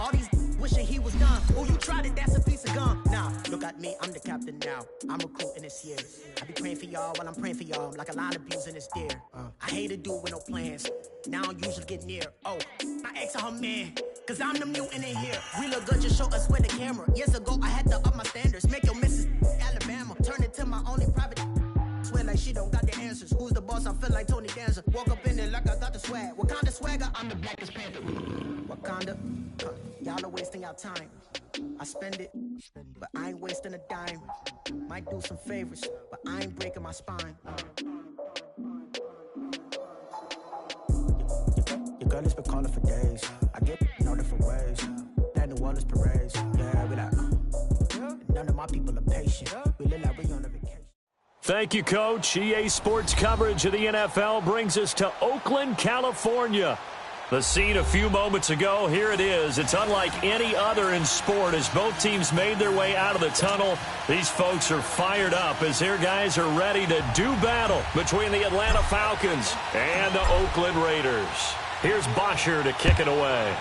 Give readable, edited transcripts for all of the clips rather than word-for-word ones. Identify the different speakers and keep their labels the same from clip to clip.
Speaker 1: All these wishing he was done. Oh, you tried it, that's a piece of gum. Nah, look at me, I'm the captain now. I'm recruiting this year. I be praying for y'all while I'm praying for y'all. Like a line abusing this deer. I hate a dude with no plans. Now I usually get near. Oh, my ex on her man. Cause I'm the mutant in here. We look good, just show us where the camera. Years ago, I had to up my standards. Make your missus Alabama. Turn it to my only private. Swear like she don't got the answers. Who's the boss? I feel like Tony Danza. Walk up in there like I got the swag. Wakanda swagger, I'm the blackest panther. Wakanda, y'all are wasting our time. I spend it, but I ain't wasting a dime. Might do some favors, but I ain't breaking my spine. Your girl has been calling for days. I get in all different ways. That New Orleans parades. Yeah, we like, none of my people are patient. We live like we on a vacation.
Speaker 2: Thank you, Coach. EA Sports coverage of the NFL brings us to Oakland, California. The scene a few moments ago, here it is. It's unlike any other in sport as both teams made their way out of the tunnel. These folks are fired up as their guys are ready to do battle between the Atlanta Falcons and the Oakland Raiders. Here's Bosher to kick it away.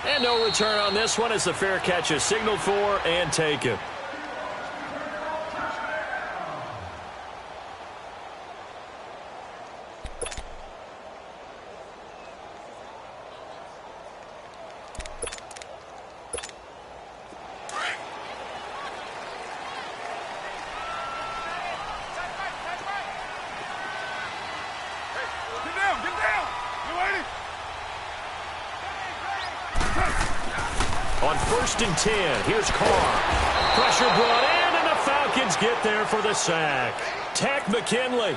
Speaker 2: And no return on this one as the fair catch is signaled for and taken. On 1st and 10, here's Carr. Pressure brought in, and the Falcons get there for the sack. Tack McKinley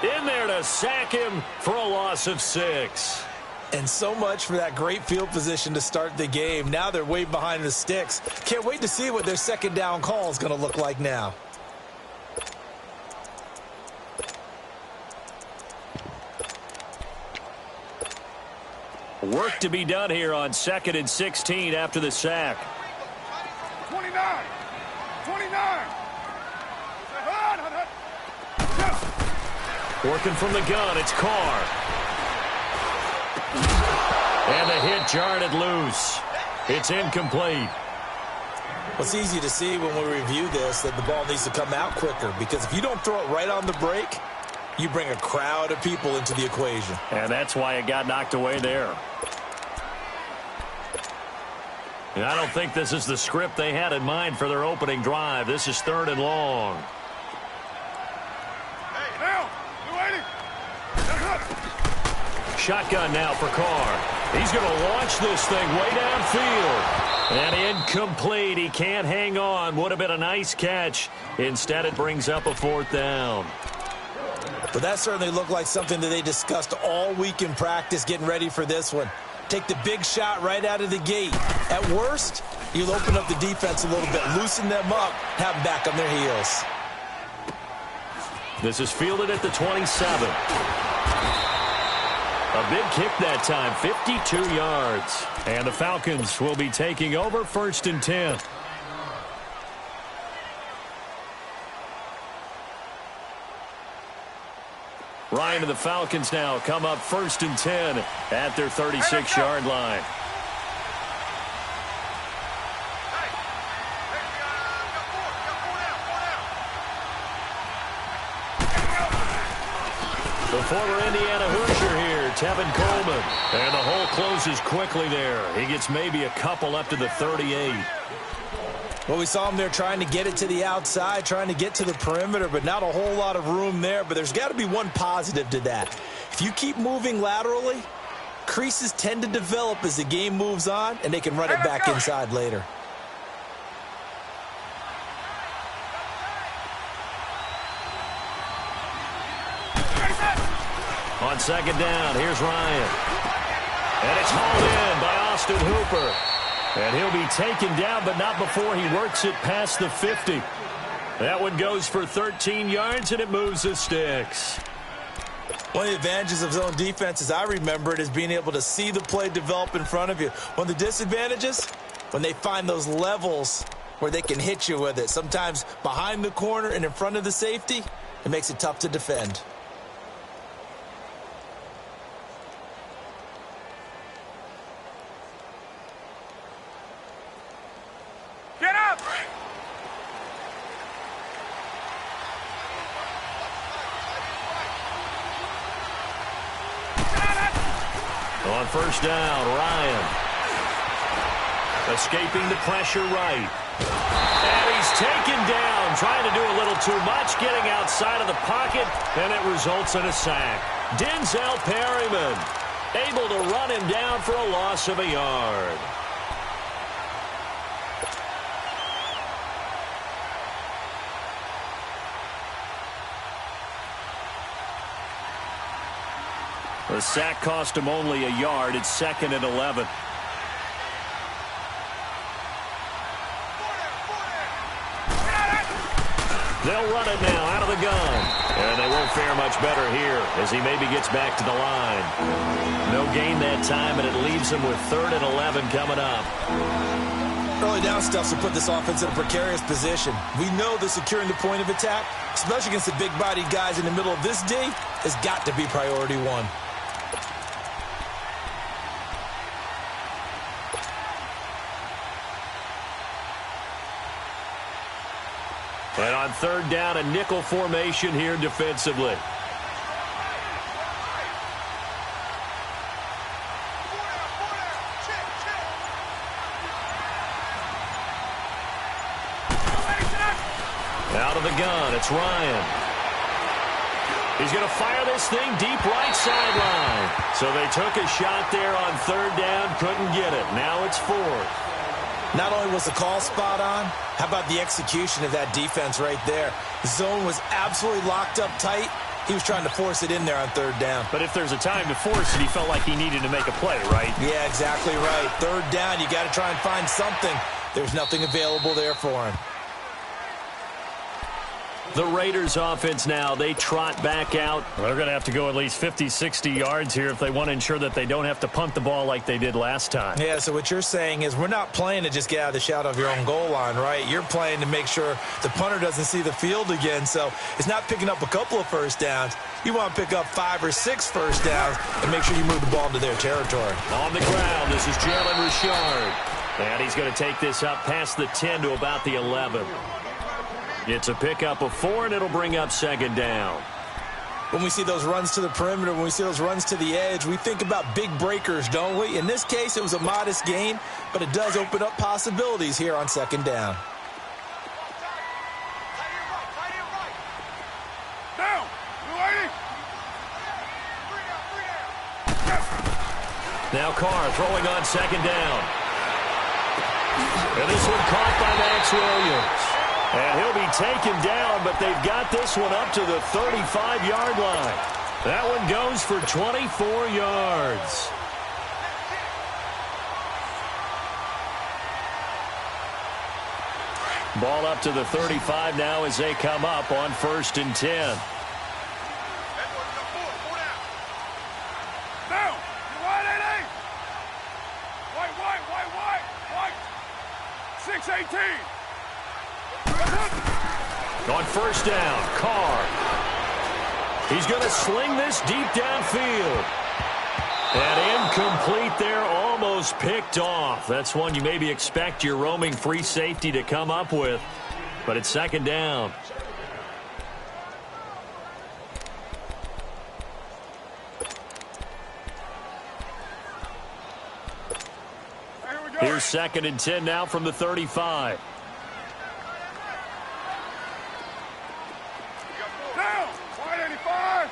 Speaker 2: in there to sack him for a loss of 6.
Speaker 3: And so much for that great field position to start the game. Now they're way behind the sticks. Can't wait to see what their second down call is going to look like now.
Speaker 2: Work to be done here on 2nd and 16 after the sack.
Speaker 4: 29.
Speaker 2: Working from the gun, it's Carr. And the hit jarred it loose. It's incomplete.
Speaker 3: Well, it's easy to see when we review this that the ball needs to come out quicker, because if you don't throw it right on the break, you bring a crowd of people into the equation.
Speaker 2: And that's why it got knocked away there. And I don't think this is the script they had in mind for their opening drive. This is 3rd and long.
Speaker 4: Hey, now,
Speaker 2: Shotgun now for Carr. He's going to launch this thing way downfield. And incomplete. He can't hang on. Would have been a nice catch. Instead, it brings up a 4th down.
Speaker 3: But that certainly looked like something that they discussed all week in practice getting ready for this one. Take the big shot right out of the gate. At worst, you'll open up the defense a little bit, loosen them up, have them back on their heels.
Speaker 2: This is fielded at the 27. A big kick that time, 52 yards. And the Falcons will be taking over 1st and 10. Ryan and the Falcons now come up 1st and 10 at their 36-yard line. The former Indiana Hoosier here, Tevin Coleman. And the hole closes quickly there. He gets maybe a couple up to the 38.
Speaker 3: Well, we saw him there trying to get it to the outside, trying to get to the perimeter, but not a whole lot of room there. But there's got to be one positive to that. If you keep moving laterally, creases tend to develop as the game moves on, and they can run it back inside later.
Speaker 2: On 2nd down, here's Ryan. And it's hauled in by Austin Hooper. And he'll be taken down, but not before he works it past the 50. That one goes for 13 yards, and it moves the sticks.
Speaker 3: One of the advantages of zone defense, as I remember it, is being able to see the play develop in front of you. One of the disadvantages, when they find those levels where they can hit you with it. Sometimes behind the corner and in front of the safety, it makes it tough to defend.
Speaker 2: On first down, Ryan. Escaping the pressure right. And he's taken down, trying to do a little too much, getting outside of the pocket, and it results in a sack. Denzel Perryman able to run him down for a loss of a yard. The sack cost him only a yard. It's 2nd and 11. They'll run it now out of the gun. And they won't fare much better here as he maybe gets back to the line. No gain that time, and it leaves him with 3rd and 11 coming up.
Speaker 3: Early down stuff to put this offense in a precarious position. We know that securing the point of attack, especially against the big-bodied guys in the middle of this D, has got to be priority one.
Speaker 2: And on 3rd down, a nickel formation here defensively. Out of the gun, it's Ryan. He's going to fire this thing deep right sideline. So they took a shot there on 3rd down, couldn't get it. Now it's 4th.
Speaker 3: Not only was the call spot on, how about the execution of that defense right there? The zone was absolutely locked up tight. He was trying to force it in there on 3rd down.
Speaker 2: But if there's a time to force it, he felt like he needed to make a play, right?
Speaker 3: Yeah, exactly right. 3rd down, you got to try and find something. There's nothing available there for him.
Speaker 2: The Raiders offense now, they trot back out. They're going to have to go at least 50, 60 yards here if they want to ensure that they don't have to punt the ball like they did last time.
Speaker 3: Yeah, so what you're saying is we're not playing to just get out of the shadow of your own goal line, right? You're playing to make sure the punter doesn't see the field again. So it's not picking up a couple of first downs. You want to pick up 5 or 6 first downs and make sure you move the ball into their territory.
Speaker 2: On the ground, this is Jalen Richard. And he's going to take this up past the 10 to about the 11. It's a pickup of 4, and it'll bring up 2nd down.
Speaker 3: When we see those runs to the perimeter, when we see those runs to the edge, we think about big breakers, don't we? In this case, it was a modest gain, but it does open up possibilities here on 2nd down.
Speaker 4: Down.
Speaker 2: Now Carr throwing on 2nd down. And this one caught by Max Williams. And he'll be taken down, but they've got this one up to the 35-yard line. That one goes for 24 yards. Ball up to the 35 now as they come up on 1st and 10.
Speaker 4: Down. White. 6-18.
Speaker 2: On 1st down, Carr. He's going to sling this deep downfield. And incomplete there, almost picked off. That's one you maybe expect your roaming free safety to come up with. But it's 2nd down. Here's 2nd and 10 now from the 35.
Speaker 4: Down. White 85.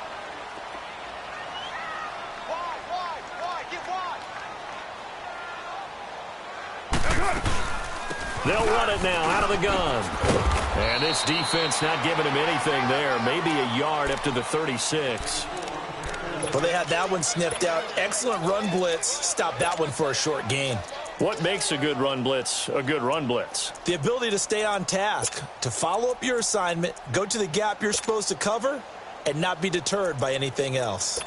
Speaker 2: They'll run it now out of the gun. And this defense not giving him anything there. Maybe a yard up to the 36.
Speaker 3: Well, they had that one sniffed out. Excellent run blitz. Stopped that one for a short gain.
Speaker 2: What makes a good run blitz a good run blitz?
Speaker 3: The ability to stay on task, to follow up your assignment, go to the gap you're supposed to cover, and not be deterred by anything else.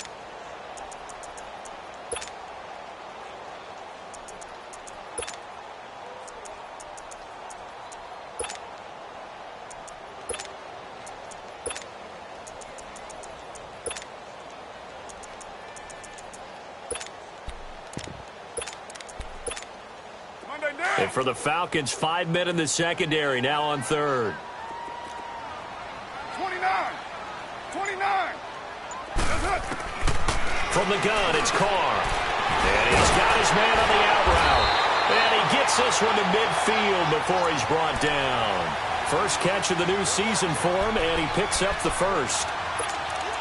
Speaker 2: And for the Falcons, 5 men in the secondary, now on 3rd.
Speaker 4: 29.
Speaker 2: From the gun, it's Carr. man on the out route. And he gets this one to midfield before he's brought down. First catch of the new season for him, and he picks up the first.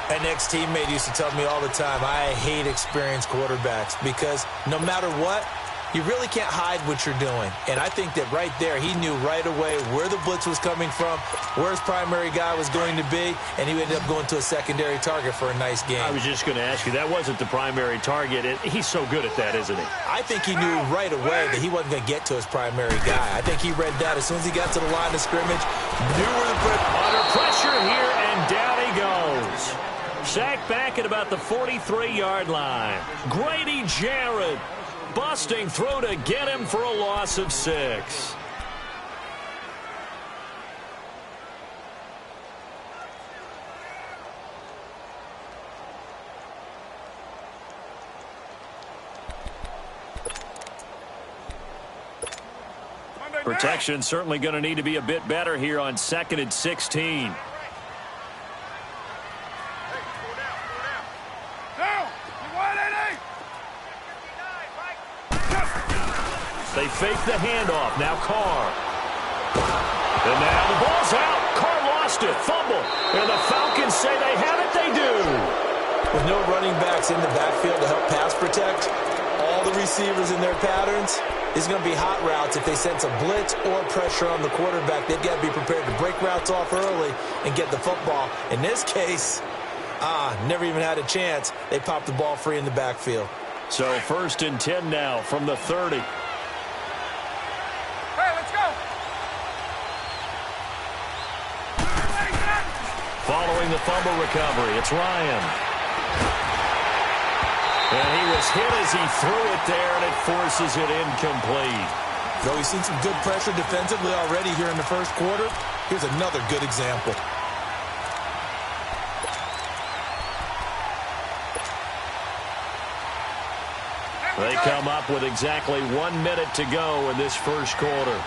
Speaker 3: An ex-teammate used to tell me all the time, I hate experienced quarterbacks because no matter what, you really can't hide what you're doing. And I think that right there, he knew right away where the blitz was coming from, where his primary guy was going to be, and he ended up going to a secondary target for a nice game.
Speaker 2: I was just going to ask you, that wasn't the primary target. He's so good at that, isn't he?
Speaker 3: I think he knew right away that he wasn't going to get to his primary guy. I think he read that as soon as he got to the line of scrimmage, knew where the blitz.
Speaker 2: Under pressure here, and down he goes. Sacked back at about the 43-yard line. Grady Jarrett. Busting through to get him for a loss of 6. Protection certainly going to need to be a bit better here on 2nd and 16. They fake the handoff. Now Carr. And now the ball's out. Carr lost it. Fumble. And the Falcons say they have it. They do.
Speaker 3: With no running backs in the backfield to help pass protect, all the receivers in their patterns, it's going to be hot routes. If they sense a blitz or pressure on the quarterback, they've got to be prepared to break routes off early and get the football. In this case, never even had a chance. They popped the ball free in the backfield.
Speaker 2: So 1st and 10 now from the 30. Following the fumble recovery, it's Ryan. And he was hit as he threw it there, and it forces it incomplete.
Speaker 3: Though we've seen some good pressure defensively already here in the first quarter, here's another good example.
Speaker 2: They come up with exactly 1 minute to go in this first quarter.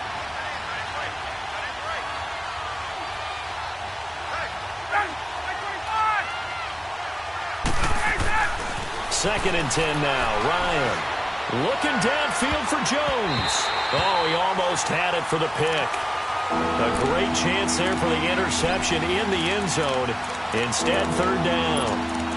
Speaker 2: Second and 10 now. Ryan looking downfield for Jones. Oh, he almost had it for the pick. A great chance there for the interception in the end zone. Instead, 3rd down.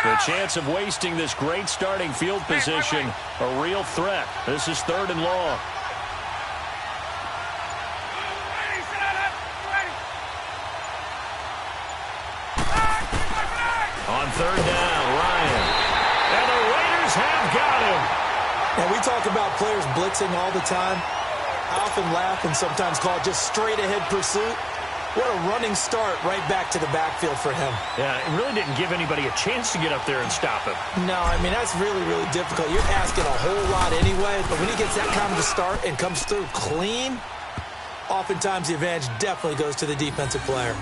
Speaker 2: The chance of wasting this great starting field position, a real threat. This is 3rd and long. On 3rd down, Ryan. And the Raiders have got him.
Speaker 3: And we talk about players blitzing all the time. I often laugh and sometimes call it just straight-ahead pursuit. What a running start right back to the backfield for him.
Speaker 2: Yeah, it really didn't give anybody a chance to get up there and stop him.
Speaker 3: No, I mean, that's really, really difficult. You're asking a whole lot anyway, but when he gets that kind of a start and comes through clean, oftentimes the advantage definitely goes to the defensive player.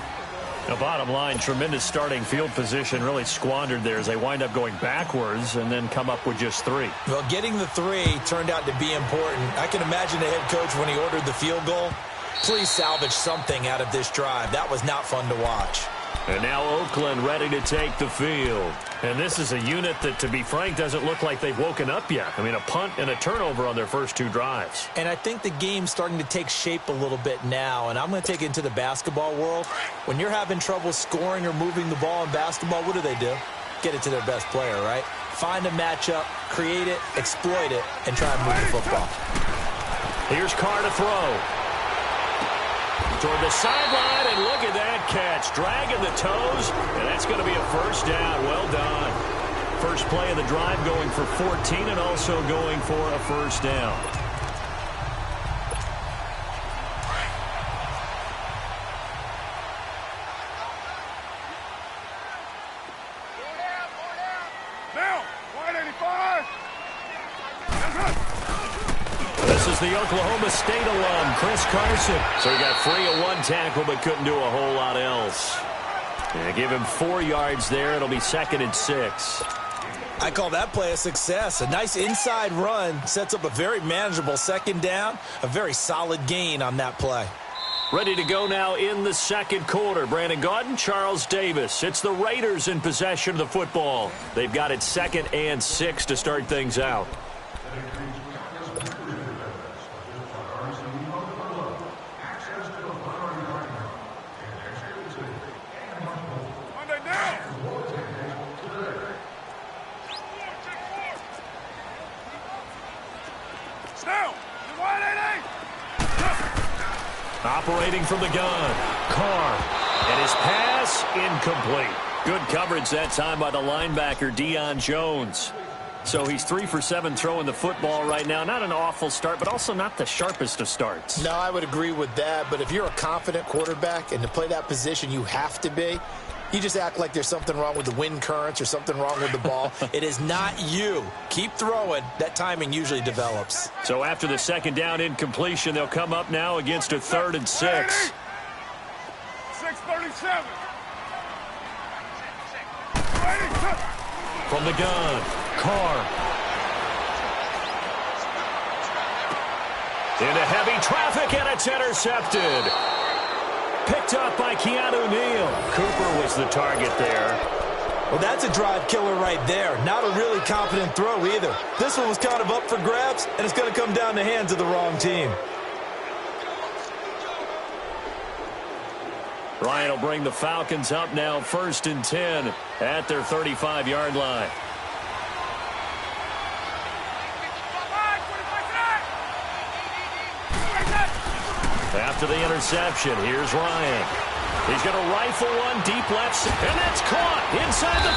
Speaker 2: The bottom line, tremendous starting field position really squandered there as they wind up going backwards and then come up with just 3.
Speaker 3: Well, getting the 3 turned out to be important. I can imagine the head coach when he ordered the field goal. Please salvage something out of this drive. That was not fun to watch.
Speaker 2: And now Oakland ready to take the field. And this is a unit that, to be frank, doesn't look like they've woken up yet. I mean, a punt and a turnover on their first 2 drives.
Speaker 3: And I think the game's starting to take shape a little bit now. And I'm going to take it into the basketball world. When you're having trouble scoring or moving the ball in basketball, what do? Get it to their best player, right? Find a matchup, create it, exploit it, and try and move the football.
Speaker 2: Here's Carr to throw. Toward the sideline, and look at that catch. Dragging the toes, and that's going to be a first down. Well done. First play of the drive going for 14 and also going for a first down. This is the Oklahoma State alum, Chris Carson. So he got free of 1 tackle but couldn't do a whole lot else. Yeah, give him 4 yards there. It'll be 2nd and 6.
Speaker 3: I call that play a success. A nice inside run sets up a very manageable 2nd down. A very solid gain on that play.
Speaker 2: Ready to go now in the 2nd quarter. Brandon Gaudin, Charles Davis. It's the Raiders in possession of the football. They've got it 2nd and 6 to start things out. Operating from the gun, Carr, and his pass incomplete. Good coverage that time by the linebacker, Deion Jones. So he's 3 for 7 throwing the football right now. Not an awful start, but also not the sharpest of starts.
Speaker 3: No, I would agree with that. But if you're a confident quarterback and to play that position, you have to be. You just act like there's something wrong with the wind currents or something wrong with the ball. It is not you. Keep throwing. That timing usually develops.
Speaker 2: So after the 2nd down incompletion, they'll come up now against a 3rd and 6.
Speaker 4: 6:37.
Speaker 2: From the gun, Carr. Into heavy traffic, and it's intercepted. Picked up by Keanu Neal. Cooper was the target there.
Speaker 3: Well, that's a drive killer right there. Not a really confident throw either. This one was kind of up for grabs, and it's going to come down the hands of the wrong team.
Speaker 2: Ryan will bring the Falcons up now 1st and 10 at their 35-yard line. After the interception, here's Ryan. He's going to rifle one deep left, and that's caught inside the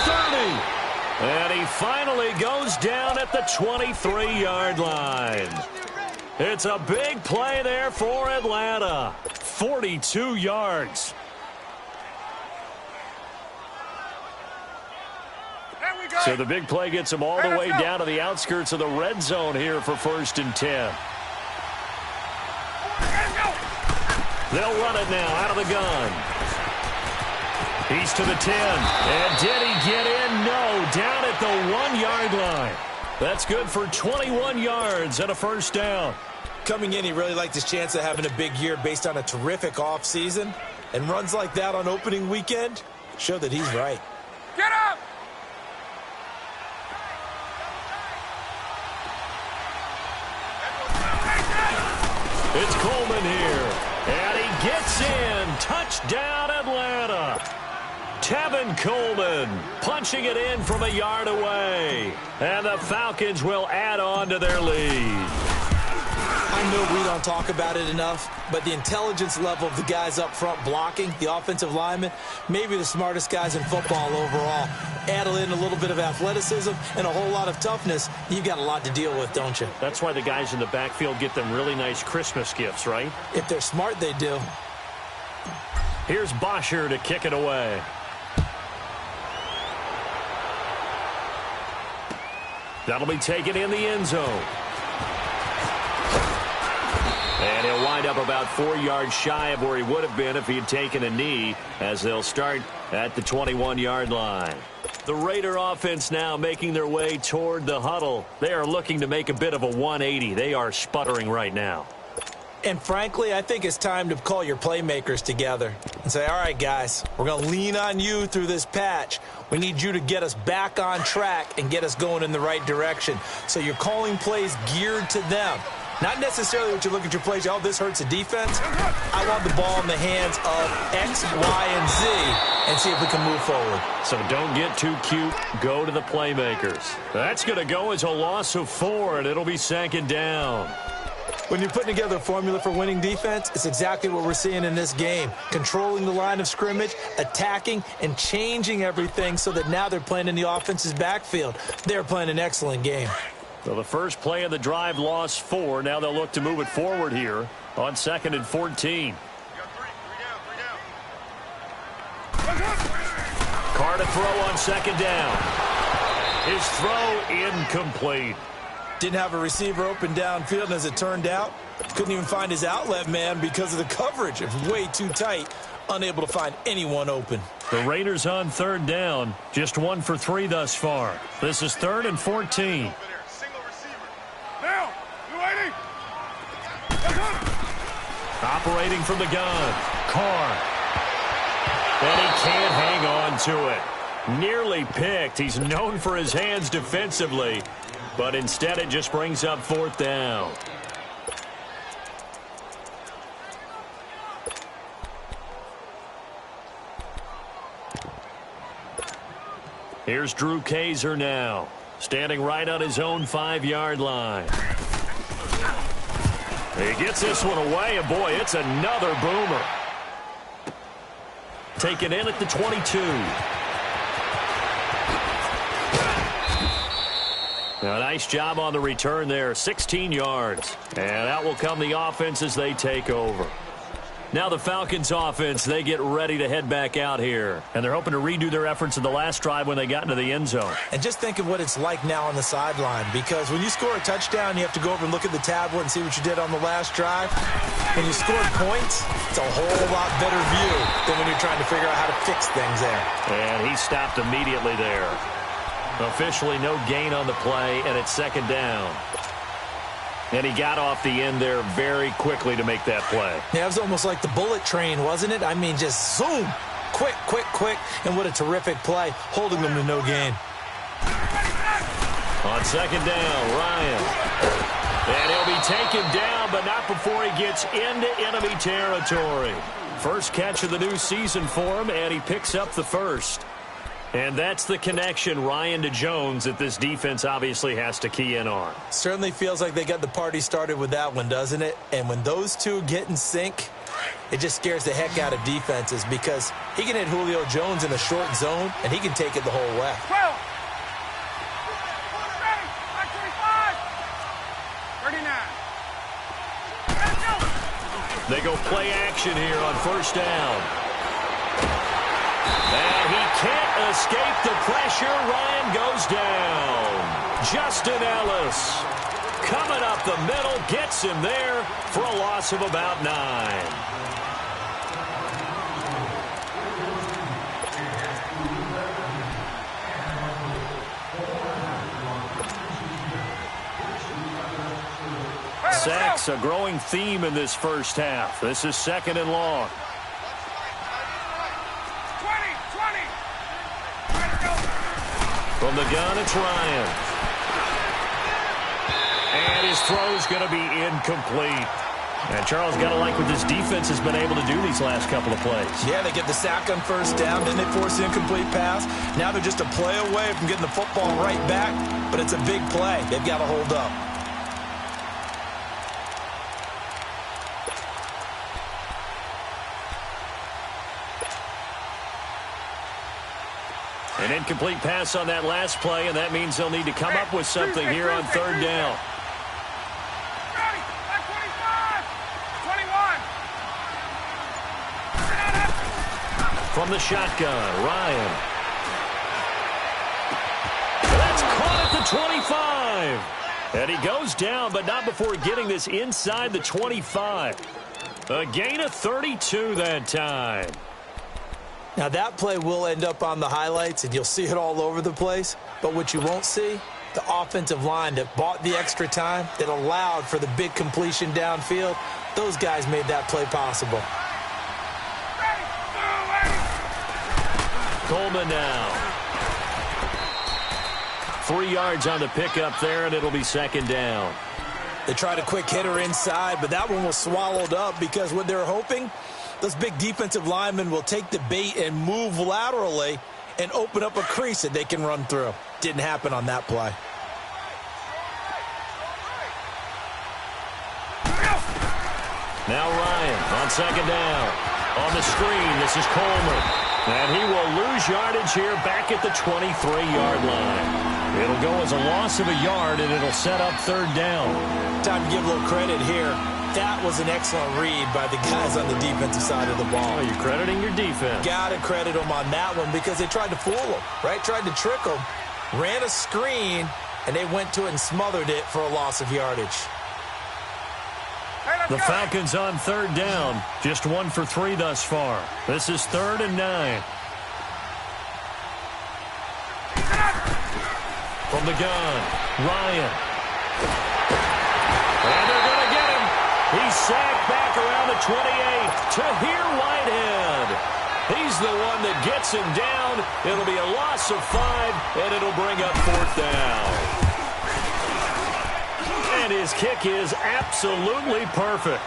Speaker 2: 30. And he finally goes down at the 23-yard line. It's a big play there for Atlanta. 42 yards. So the big play gets him all the way down to the outskirts of the red zone here for 1st and 10. They'll run it now out of the gun. He's to the 10. And did he get in? No. Down at the 1-yard line. That's good for 21 yards and a 1st down.
Speaker 3: Coming in, he really liked his chance of having a big year based on a terrific offseason. And runs like that on opening weekend show that he's right.
Speaker 4: Get up!
Speaker 2: It's Coleman here. And he gets in. Touchdown, Atlanta. Tevin Coleman punching it in from a yard away. And the Falcons will add on to their lead.
Speaker 3: I know we don't talk about it enough, but the intelligence level of the guys up front blocking, the offensive linemen, maybe the smartest guys in football overall. Add in a little bit of athleticism and a whole lot of toughness, you've got a lot to deal with, don't you?
Speaker 2: That's why the guys in the backfield get them really nice Christmas gifts, right?
Speaker 3: If they're smart, they do.
Speaker 2: Here's Bosher to kick it away. That'll be taken in the end zone. And he'll wind up about 4 yards shy of where he would have been if he had taken a knee, as they'll start at the 21-yard line. The Raider offense now making their way toward the huddle. They are looking to make a bit of a 180. They are sputtering right now.
Speaker 3: And frankly, I think it's time to call your playmakers together and say, all right, guys, we're going to lean on you through this patch. We need you to get us back on track and get us going in the right direction. So you're calling plays geared to them. Not necessarily what you look at your plays, oh, this hurts the defense. I want the ball in the hands of X, Y, and Z and see if we can move forward.
Speaker 2: So don't get too cute. Go to the playmakers. That's going to go as a loss of 4, and it'll be 2nd down.
Speaker 3: When you're putting together a formula for winning defense, it's exactly what we're seeing in this game. Controlling the line of scrimmage, attacking, and changing everything so that now they're playing in the offense's backfield. They're playing an excellent game.
Speaker 2: So the first play of the drive lost 4. Now they'll look to move it forward here on 2nd and 14. Carr to throw on 2nd down. His throw incomplete.
Speaker 3: Didn't have a receiver open downfield, and as it turned out, couldn't even find his outlet man because of the coverage. It was way too tight unable to find anyone open.
Speaker 2: The Raiders on third down, just 1 for 3 thus far. This is 3rd and 14.
Speaker 4: Down. U80.
Speaker 2: Operating from the gun, Carr. And he can't hang on to it. Nearly picked. He's known for his hands defensively, but instead it just brings up 4th down. Here's Drew Kaiser now, standing right on his own 5-yard line. He gets this one away, and boy, it's another boomer. Taken in at the 22. Now, nice job on the return there, 16 yards. And out will come the offense as they take over. Now the Falcons offense, they get ready to head back out here. And they're hoping to redo their efforts in the last drive when they got into the end zone.
Speaker 3: And just think of what it's like now on the sideline, because when you score a touchdown, you have to go over and look at the tablet and see what you did on the last drive. When you scored points, it's a whole lot better view than when you're trying to figure out how to fix things there.
Speaker 2: And he stopped immediately there. Officially no gain on the play, and it's 2nd down. And he got off the end there very quickly to make that play.
Speaker 3: Yeah, it was almost like the bullet train, wasn't it? I mean, just zoom. Quick, quick, quick. And what a terrific play, holding them to no gain.
Speaker 2: On 2nd down, Ryan. And he'll be taken down, but not before he gets into enemy territory. First catch of the new season for him, and he picks up the first. And that's the connection, Ryan to Jones, that this defense obviously has to key in on.
Speaker 3: Certainly feels like they got the party started with that one, doesn't it? And when those two get in sync, it just scares the heck out of defenses, because he can hit Julio Jones in a short zone, and he can take it the whole way.
Speaker 4: 12. Ready. 25. 39.
Speaker 2: They go play action here on 1st down. And he can't escape the pressure. Ryan goes down. Justin Ellis coming up the middle, gets him there for a loss of about 9. Sacks, a growing theme in this first half. This is 2nd and long. From the gun, it's Ryan. And his throw's going to be incomplete. And Charles, got to like what this defense has been able to do these last couple of plays.
Speaker 3: Yeah, they get the sack on 1st down, then they force the incomplete pass. Now they're just a play away from getting the football right back, but it's a big play. They've got to hold up.
Speaker 2: An incomplete pass on that last play, and that means they'll need to come up with something here on 3rd down.
Speaker 4: 21.
Speaker 2: From the shotgun, Ryan. That's caught at the 25. And he goes down, but not before getting this inside the 25. A gain of 32 that time.
Speaker 3: Now, that play will end up on the highlights, and you'll see it all over the place. But what you won't see, the offensive line that bought the extra time, that allowed for the big completion downfield, those guys made that play possible.
Speaker 2: Coleman now. 3 yards on the pickup there, and it'll be 2nd down.
Speaker 3: They tried a quick hitter inside, but that one was swallowed up because what they're hoping, those big defensive linemen will take the bait and move laterally and open up a crease that they can run through. Didn't happen on that play.
Speaker 2: Now Ryan on 2nd down. On the screen, this is Coleman. And he will lose yardage here back at the 23-yard line. It'll go as a loss of a yard, and it'll set up 3rd down.
Speaker 3: Time to give a little credit here. That was an excellent read by the guys on the defensive side of the ball.
Speaker 2: Oh, you're crediting your defense.
Speaker 3: Got to credit them on that one because they tried to fool them, right? Tried to trick them, ran a screen, and they went to it and smothered it for a loss of yardage.
Speaker 4: Hey, let's
Speaker 2: The Falcons on third down. Just 1 for 3 thus far. This is 3rd and 9. From the gun, Ryan. And they're going to get him. He's sacked back around the 28. Tahir Whitehead. He's the one that gets him down. It'll be a loss of 5, and it'll bring up 4th down. And his kick is absolutely perfect.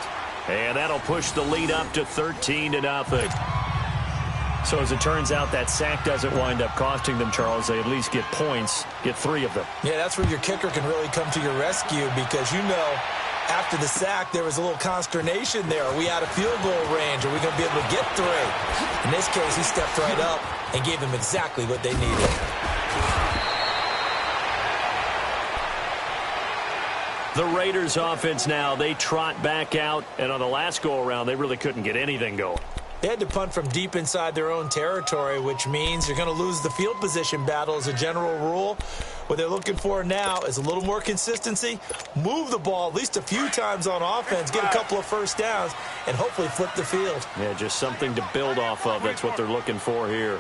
Speaker 2: And that'll push the lead up to 13-0. So as it turns out, that sack doesn't wind up costing them, Charles. They at least get points, get 3 of them.
Speaker 3: Yeah, that's where your kicker can really come to your rescue because, you know, after the sack, there was a little consternation there. Are we out of field goal range? Are we going to be able to get 3? In this case, he stepped right up and gave them exactly what they needed.
Speaker 2: The Raiders offense now, they trot back out, and on the last go-around, they really couldn't get anything going.
Speaker 3: They had to punt from deep inside their own territory, which means you're going to lose the field position battle as a general rule. What they're looking for now is a little more consistency, move the ball at least a few times on offense, get a couple of first downs, and hopefully flip the field.
Speaker 2: Yeah, just something to build off of. That's what they're looking for here.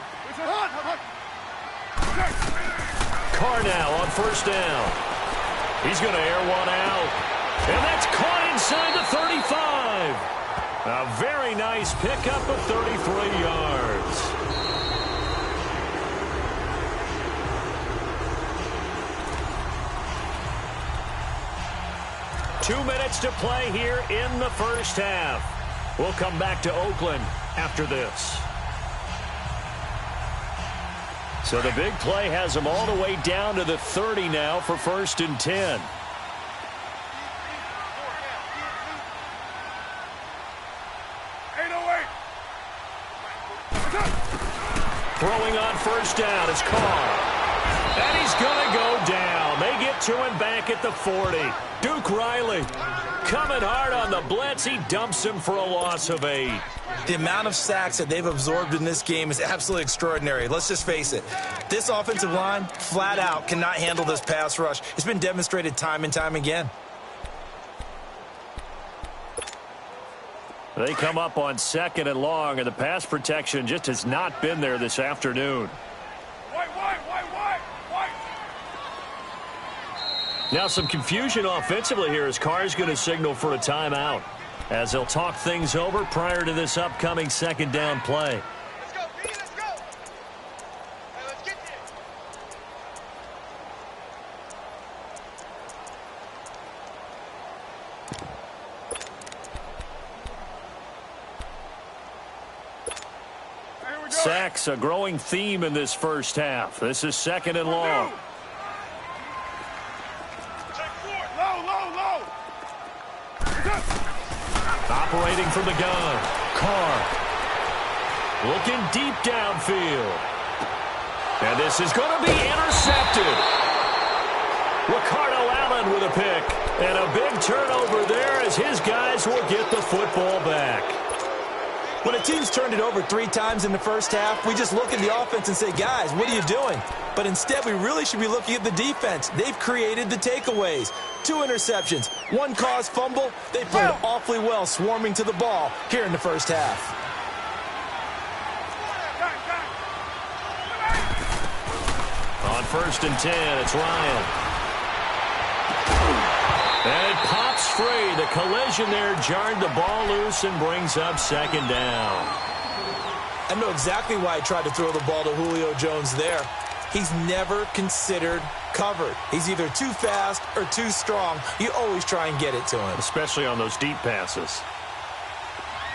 Speaker 2: Carr now on first down. He's going to air one out. And that's caught inside the 35. A very nice pickup of 33 yards. Two minutes to play here in the first half. We'll come back to Oakland after this. So the big play has them all the way down to the 30 now for 1st and 10. Throwing on first down is Carr. And he's going to go down. They get to him back at the 40. Duke Riley coming hard on the blitz. He dumps him for a loss of 8.
Speaker 3: The amount of sacks that they've absorbed in this game is absolutely extraordinary. Let's just face it. This offensive line, flat out, cannot handle this pass rush. It's been demonstrated time and time again.
Speaker 2: They come up on 2nd and long, and the pass protection just has not been there this afternoon.
Speaker 4: White.
Speaker 2: Now some confusion offensively here as Carr's going to signal for a timeout as they'll talk things over prior to this upcoming 2nd down play.
Speaker 4: Let's go, B, let's go. Hey, let's get there. Here we go.
Speaker 2: Sacks, a growing theme in this first half. This is 2nd and long.
Speaker 4: Low.
Speaker 2: Operating from the gun. Carr. Looking deep downfield. And this is going to be intercepted. Ricardo Allen with a pick. And a big turnover there as his guys will get the football back.
Speaker 3: When a team's turned it over 3 times in the first half, we just look at the offense and say, guys, what are you doing? But instead, we really should be looking at the defense. They've created the takeaways. 2 interceptions, 1 caused fumble. They played awfully well swarming to the ball here in the first half.
Speaker 2: On 1st and 10, it's Ryan. And it pops free. The collision there jarred the ball loose and brings up 2nd down.
Speaker 3: I know exactly why he tried to throw the ball to Julio Jones there. He's never considered covered. He's either too fast or too strong. You always try and get it to him.
Speaker 2: Especially on those deep passes.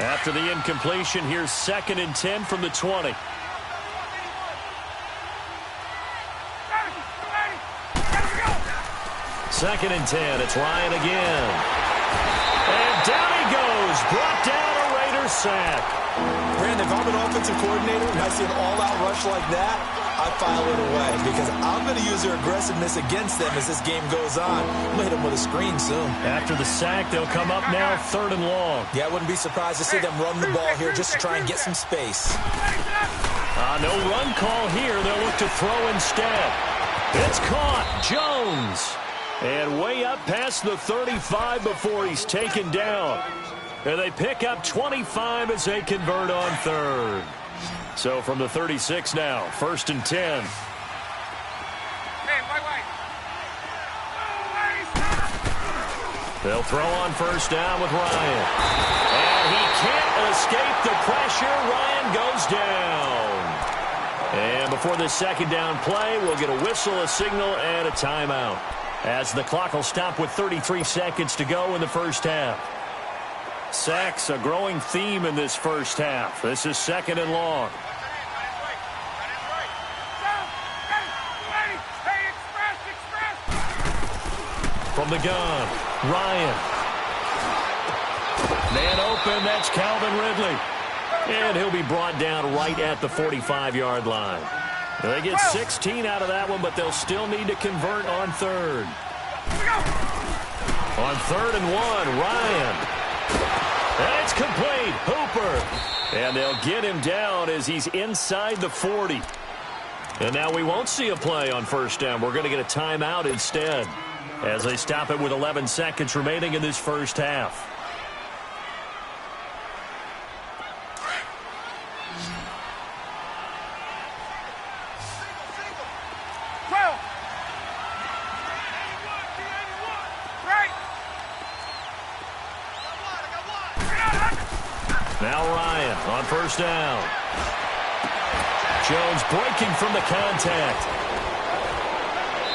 Speaker 2: After the incompletion, here's 2nd and 10 from the 20. Second and 10, it's Ryan again. And down he goes, brought down a Raiders sack.
Speaker 3: Brandon, if I'm an offensive coordinator and I see an all-out rush like that, I file it away because I'm going to use their aggressiveness against them as this game goes on. I'm going to hit them with a screen soon.
Speaker 2: After the sack, they'll come up now 3rd and long.
Speaker 3: Yeah, I wouldn't be surprised to see them run the ball here just to try and get some space.
Speaker 2: No run call here. They'll look to throw instead. It's caught. Jones. And way up past the 35 before he's taken down. And they pick up 25 as they convert on third. So from the 36 now, 1st and 10. They'll throw on 1st down with Ryan. And he can't escape the pressure. Ryan goes down. And before this 2nd down play, we'll get a whistle, a signal, and a timeout, as the clock will stop with 33 seconds to go in the 1st half. Sacks, a growing theme in this 1st half. This is 2nd and long. From the gun, Ryan. Man open, that's Calvin Ridley. And he'll be brought down right at the 45-yard line. They get 16 out of that one, but they'll still need to convert on 3rd. On 3rd and 1, Ryan. And it's complete. Hooper. And they'll get him down as he's inside the 40. And now we won't see a play on 1st down. We're going to get a timeout instead, as they stop it with 11 seconds remaining in this 1st half. Now Ryan on 1st down. Jones breaking from the contact.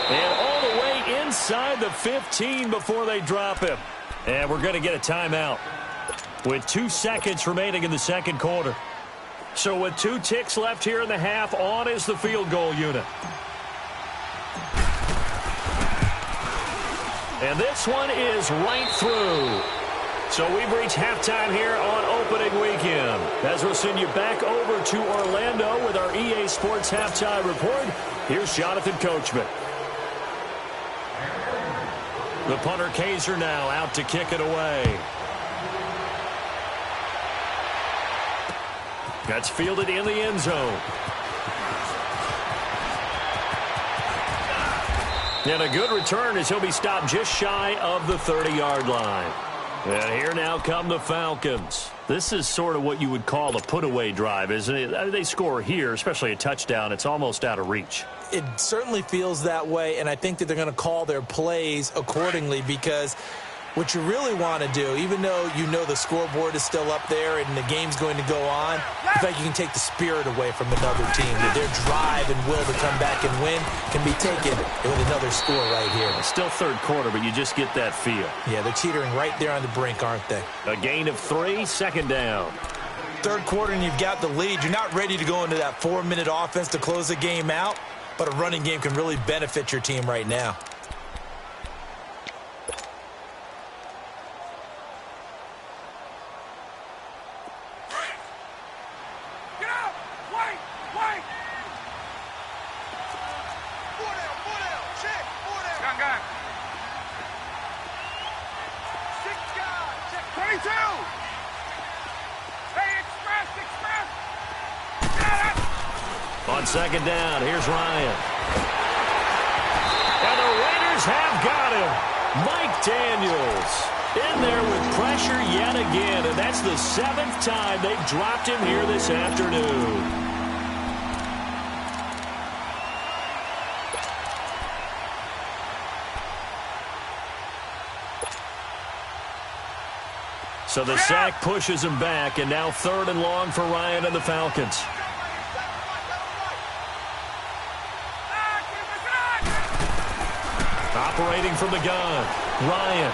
Speaker 2: And all the way inside the 15 before they drop him. And we're going to get a timeout with 2 seconds remaining in the 2nd quarter. So with 2 ticks left here in the half, on is the field goal unit. And this one is right through. So we've reached halftime here on opening weekend, as we'll send you back over to Orlando with our EA Sports Halftime Report. Here's Jonathan Coachman. The punter Kaiser now out to kick it away. That's fielded in the end zone. And a good return as he'll be stopped just shy of the 30-yard line. And here now come the Falcons. This is sort of what you would call a put-away drive, isn't it? I mean, they score here, especially a touchdown. It's almost out of reach.
Speaker 3: It certainly feels that way, and I think that they're going to call their plays accordingly, because what you really want to do, even though you know the scoreboard is still up there and the game's going to go on, I think you can take the spirit away from another team. That their drive and will to come back and win can be taken with another score right here.
Speaker 2: It's still 3rd quarter, but you just get that feel.
Speaker 3: Yeah, they're teetering right there on the brink, aren't they?
Speaker 2: A gain of 3, 2nd down.
Speaker 3: 3rd quarter and you've got the lead. You're not ready to go into that 4-minute offense to close the game out, but a running game can really benefit your team right now.
Speaker 2: On 2nd down, here's Ryan. And the Raiders have got him. Mike Daniels in there with pressure yet again, and that's the 7th time they've dropped him here this afternoon. So the sack pushes him back, and now 3rd and long for Ryan and the Falcons. Operating from the gun, Ryan.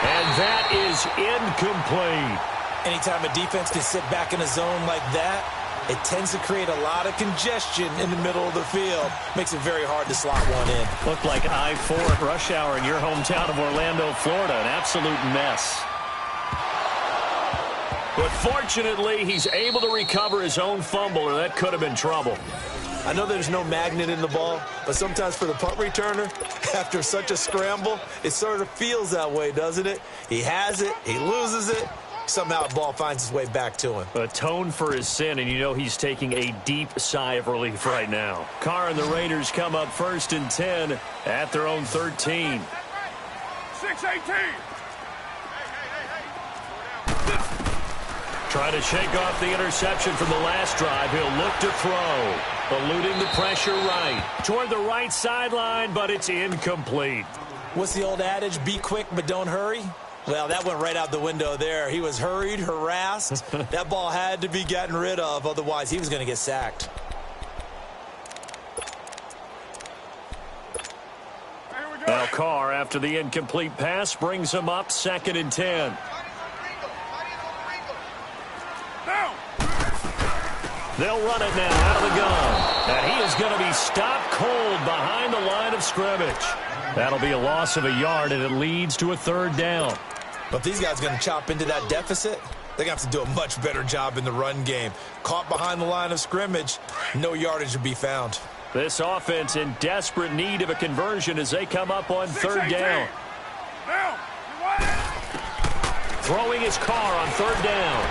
Speaker 2: And that is incomplete.
Speaker 3: Anytime a defense can sit back in a zone like that, it tends to create a lot of congestion in the middle of the field. Makes it very hard to slot one in.
Speaker 2: Looked like I-4 at rush hour in your hometown of Orlando, Florida. An absolute mess. But fortunately, he's able to recover his own fumble, or that could have been trouble.
Speaker 3: I know there's no magnet in the ball, but sometimes for the punt returner, after such a scramble, it sort of feels that way, doesn't it? He has it, he loses it, somehow the ball finds its way back to him.
Speaker 2: Atone for his sin, and you know he's taking a deep sigh of relief right now. Carr and the Raiders come up 1st and 10 at their own 13.
Speaker 4: 6-18.
Speaker 2: Trying to shake off the interception from the last drive. He'll look to throw. Eluding the pressure right. Toward the right sideline, but it's incomplete.
Speaker 3: What's the old adage? Be quick, but don't hurry? Well, that went right out the window there. He was hurried, harassed. That ball had to be gotten rid of. Otherwise, he was going to get sacked.
Speaker 2: Now Carr, after the incomplete pass, brings him up 2nd and 10. They'll run it now out of the gun. And he is going to be stopped cold behind the line of scrimmage. That'll be a loss of a yard, and it leads to a 3rd down.
Speaker 3: But if these guys are going to chop into that deficit, they're going to have to do a much better job in the run game. Caught behind the line of scrimmage, no yardage to be found.
Speaker 2: This offense in desperate need of a conversion as they come up on 3rd down. Throwing his Carr on 3rd down.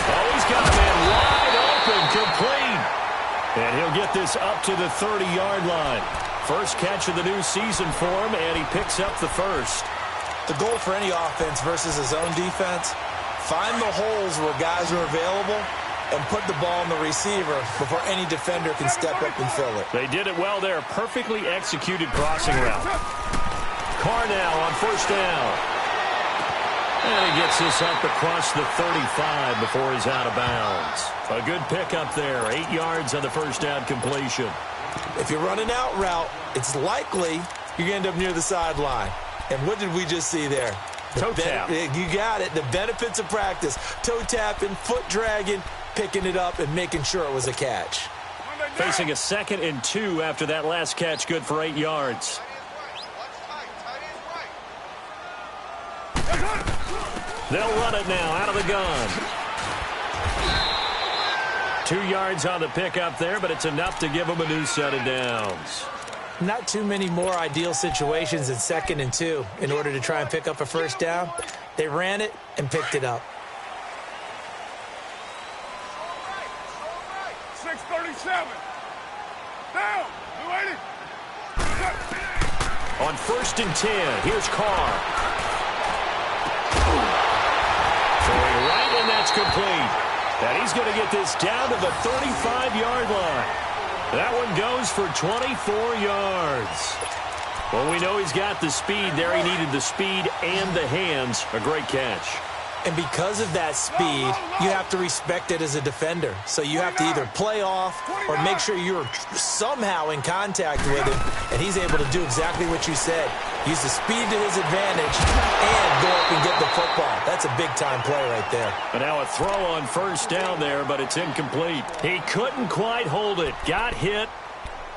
Speaker 2: Oh, he's got a man wide open, complete. And he'll get this up to the 30-yard line. First catch of the new season for him, and he picks up the 1st.
Speaker 3: The goal for any offense versus his own defense, find the holes where guys are available and put the ball on the receiver before any defender can step up and fill it.
Speaker 2: They did it well there. Perfectly executed crossing route. Carr now on 1st down. And he gets this up across the 35 before he's out of bounds. A good pickup there. 8 yards on the 1st down completion.
Speaker 3: If you're running out route, it's likely you're going to end up near the sideline. And what did we just see there?
Speaker 2: Toe tap.
Speaker 3: You got it. The benefits of practice. Toe tapping, foot dragging, picking it up, and making sure it was a catch.
Speaker 2: Facing a 2nd and 2 after that last catch, good for 8 yards. They'll run it now out of the gun. 2 yards on the pickup there, but it's enough to give them a new set of downs.
Speaker 3: Not too many more ideal situations in 2nd and 2 in order to try and pick up a 1st down. They ran it and picked it up.
Speaker 4: 6:37. Down.
Speaker 2: On 1st and 10, here's Carr. Throwing right, and that's complete. And he's going to get this down to the 35-yard line. That one goes for 24 yards. Well, we know he's got the speed there. He needed the speed and the hands. A great catch.
Speaker 3: And because of that speed, you have to respect it as a defender. So you have to either play off or make sure you're somehow in contact with him. And he's able to do exactly what you said. Use the speed to his advantage and go up and get the football. That's a big-time play right there.
Speaker 2: And now a throw on 1st down there, but it's incomplete. He couldn't quite hold it. Got hit.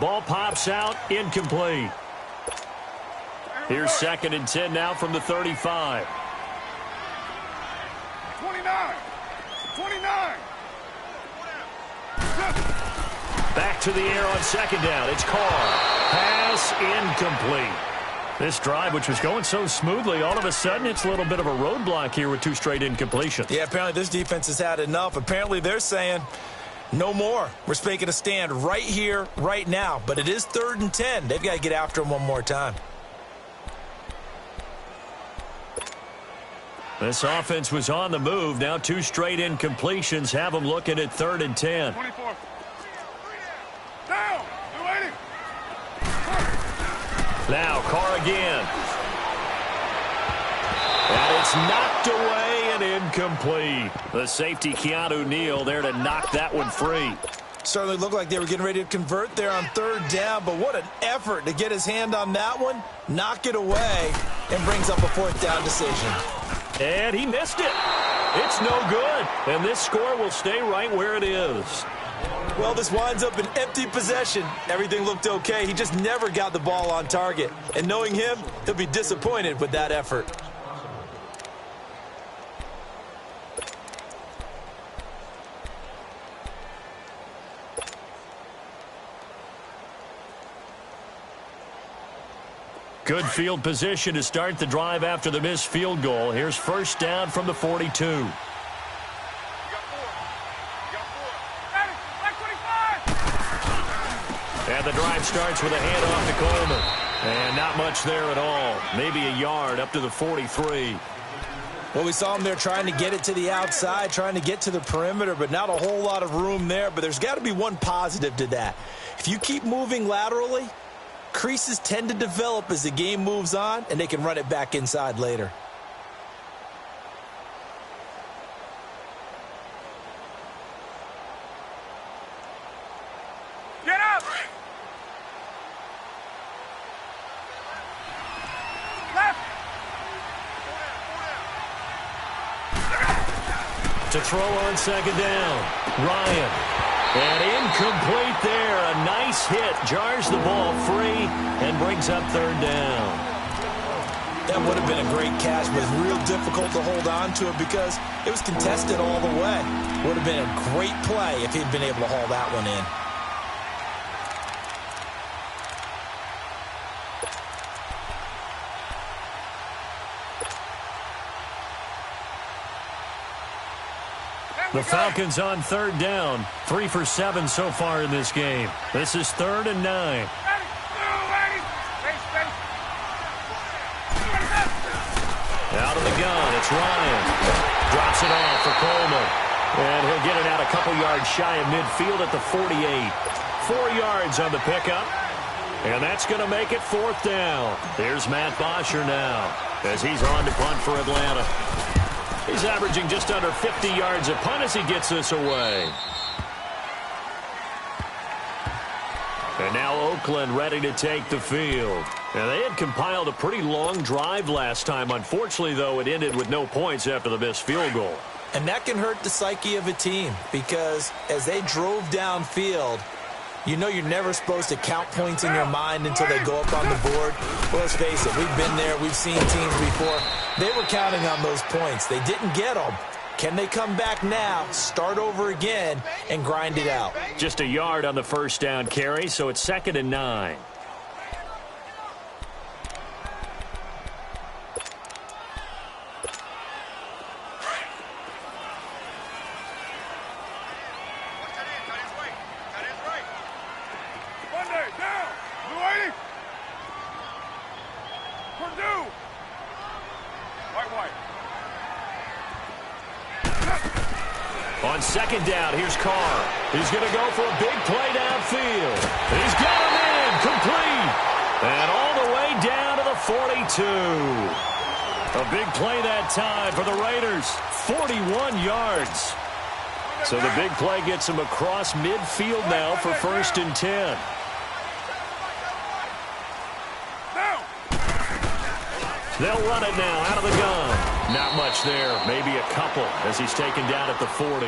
Speaker 2: Ball pops out. Incomplete. Here's 2nd and 10 now from the 35.
Speaker 4: 29.
Speaker 2: Back to the air on 2nd down. It's Carr. Pass incomplete. This drive, which was going so smoothly, all of a sudden it's a little bit of a roadblock here with 2 straight incompletions.
Speaker 3: Yeah, apparently this defense has had enough. Apparently they're saying no more. We're making a stand right here, right now. But it is 3rd and 10. They've got to get after him one more time.
Speaker 2: This offense was on the move. Now 2 straight incompletions have them looking at 3rd and 10.
Speaker 4: 24. Down. 280.
Speaker 2: Now Carr again. And it's knocked away and incomplete. The safety, Keanu Neal, there to knock that one free.
Speaker 3: Certainly looked like they were getting ready to convert there on 3rd down, but what an effort to get his hand on that one, knock it away, and brings up a 4th down decision.
Speaker 2: And he missed it. It's no good. And this score will stay right where it is.
Speaker 3: Well, this winds up an empty possession. Everything looked okay. He just never got the ball on target. And knowing him, he'll be disappointed with that effort.
Speaker 2: Good field position to start the drive after the missed field goal. Here's 1st down from the 42. And the drive starts with a handoff to Coleman. And not much there at all. Maybe a yard up to the 43.
Speaker 3: Well, we saw him there trying to get it to the outside, trying to get to the perimeter, but not a whole lot of room there. But there's got to be one positive to that. If you keep moving laterally, creases tend to develop as the game moves on, and they can run it back inside later.
Speaker 4: Get up! Left!
Speaker 2: To throw on second down. Ryan. And incomplete there. A nice hit. Jars the ball free and brings up third down.
Speaker 3: That would have been a great catch, but real difficult to hold on to it because it was contested all the way. Would have been a great play if he'd been able to haul that one in.
Speaker 2: The Falcons on third down. 3 for 7 so far in this game. This is 3rd and 9. Out of the gun, it's Ryan. Drops it off for Coleman. And he'll get it out a couple yards shy of midfield at the 48. 4 yards on the pickup. And that's going to make it 4th down. There's Matt Bosher now as he's on to punt for Atlanta. He's averaging just under 50 yards a punt as he gets this away. And now Oakland ready to take the field. Now, they had compiled a pretty long drive last time. Unfortunately, though, it ended with no points after the missed field goal.
Speaker 3: And that can hurt the psyche of a team because as they drove downfield, you know you're never supposed to count points in your mind until they go up on the board. Well, let's face it, we've been there. We've seen teams before. They were counting on those points. They didn't get them. Can they come back now, start over again, and grind it out?
Speaker 2: Just a yard on the first down carry, so it's 2nd and 9. On second down, here's Carr. He's going to go for a big play downfield. He's got him in, complete. And all the way down to the 42. A big play that time for the Raiders. 41 yards. So the big play gets him across midfield now for 1st and 10. They'll run it now out of the gun. Not much there, maybe a couple as he's taken down at the 40.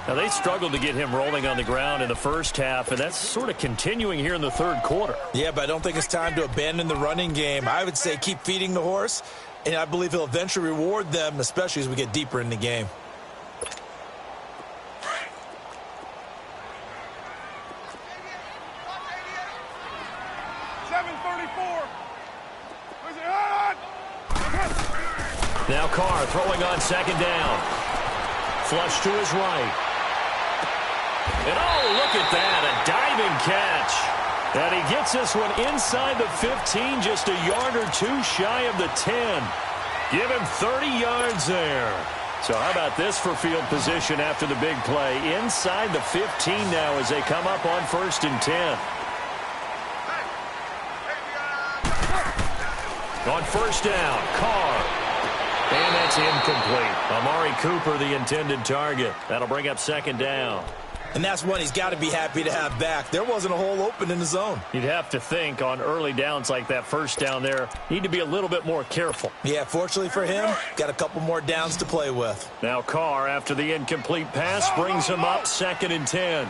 Speaker 2: Now, they struggled to get him rolling on the ground in the first half, and that's sort of continuing here in the 3rd quarter.
Speaker 3: Yeah, but I don't think it's time to abandon the running game. I would say keep feeding the horse, and I believe he'll eventually reward them, especially as we get deeper in the game.
Speaker 2: Now Carr throwing on second down. Flush to his right. And oh, look at that, a diving catch. And he gets this one inside the 15, just a yard or two shy of the 10. Give him 30 yards there. So how about this for field position after the big play? Inside the 15 now as they come up on 1st and 10. On first down, Carr. And that's incomplete. Amari Cooper, the intended target. That'll bring up 2nd down.
Speaker 3: And that's one he's got to be happy to have back. There wasn't a hole open in the zone.
Speaker 2: You'd have to think on early downs like that first down there, need to be a little bit more careful.
Speaker 3: Yeah, fortunately for him, got a couple more downs to play with.
Speaker 2: Now Carr, after the incomplete pass, brings him up 2nd and 10.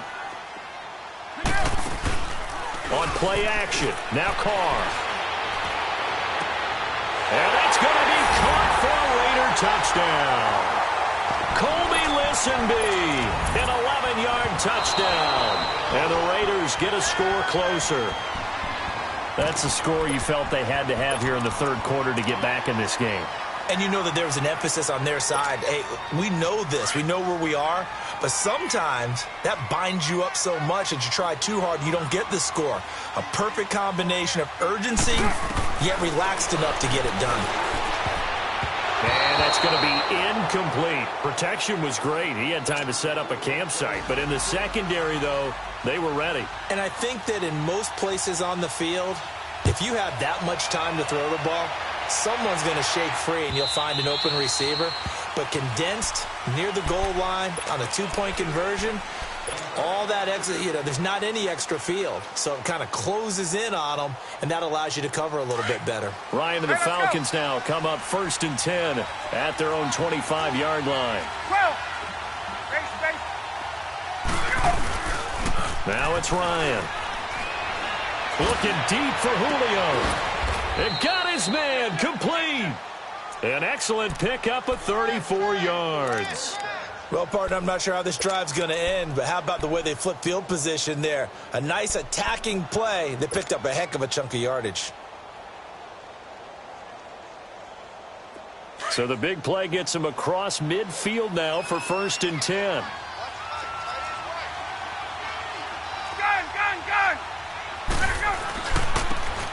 Speaker 2: On play action, now Carr. And that's going to be caught for a Raider touchdown. Colby Listenby, an 11-yard touchdown. And the Raiders get a score closer. That's the score you felt they had to have here in the 3rd quarter to get back in this game.
Speaker 3: And you know that there's an emphasis on their side. Hey, we know this. We know where we are. But sometimes that binds you up so much that you try too hard, you don't get the score. A perfect combination of urgency, yet relaxed enough to get it done.
Speaker 2: And that's going to be incomplete. Protection was great. He had time to set up a campsite. But in the secondary, though, they were ready.
Speaker 3: And I think that in most places on the field, if you have that much time to throw the ball, someone's going to shake free and you'll find an open receiver. But condensed near the goal line on a two-point conversion, all that extra, there's not any extra field. So it kind of closes in on them, and that allows you to cover a little bit better.
Speaker 2: Ryan and the Falcons now come up 1st and 10 at their own 25-yard line. Now it's Ryan. Looking deep for Julio. It got his man complete. An excellent pickup of 34 yards.
Speaker 3: Well, partner, I'm not sure how this drive's going to end, but how about the way they flip field position there? A nice attacking play. They picked up a heck of a chunk of yardage.
Speaker 2: So the big play gets him across midfield now for 1st and 10.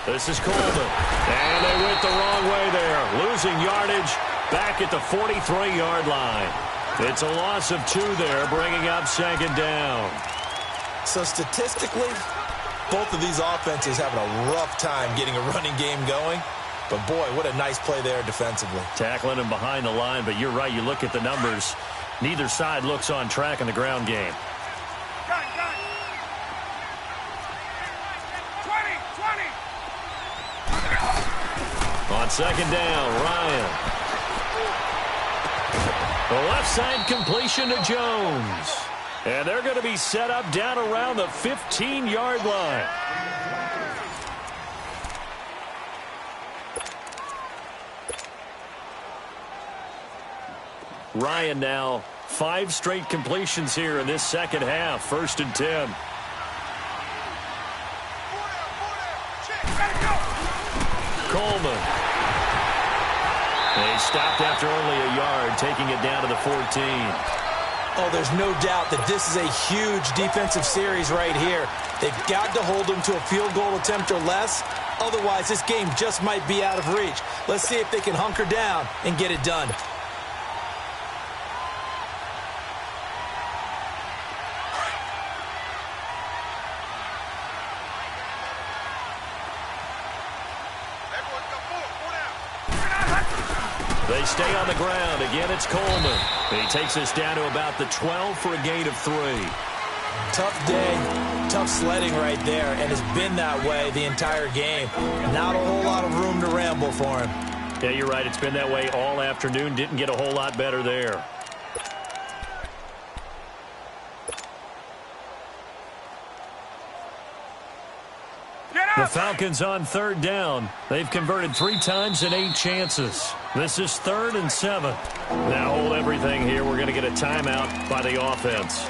Speaker 2: This is Coleman. And they went the wrong way there. Losing yardage back at the 43-yard line. It's a loss of 2 there, bringing up 2nd down.
Speaker 3: So statistically, both of these offenses having a rough time getting a running game going. But, boy, what a nice play there defensively.
Speaker 2: Tackling him behind the line, but you're right. You look at the numbers. Neither side looks on track in the ground game. On 2nd down, Ryan. The left side completion to Jones. And they're going to be set up down around the 15-yard line. Ryan now 5 straight completions here in this second half. 1st and 10. Coleman. They stopped after only a yard, taking it down to the 14.
Speaker 3: Oh, there's no doubt that this is a huge defensive series right here. They've got to hold them to a field goal attempt or less. Otherwise, this game just might be out of reach. Let's see if they can hunker down and get it done.
Speaker 2: They stay on the ground. Again, it's Coleman. He takes us down to about the 12 for a gain of 3.
Speaker 3: Tough day, tough sledding right there, and it's been that way the entire game. Not a whole lot of room to ramble for him.
Speaker 2: Yeah, you're right. It's been that way all afternoon. Didn't get a whole lot better there. The Falcons on 3rd down. They've converted 3 times in 8 chances. This is 3rd and 7. Now hold everything here. We're going to get a timeout by the offense.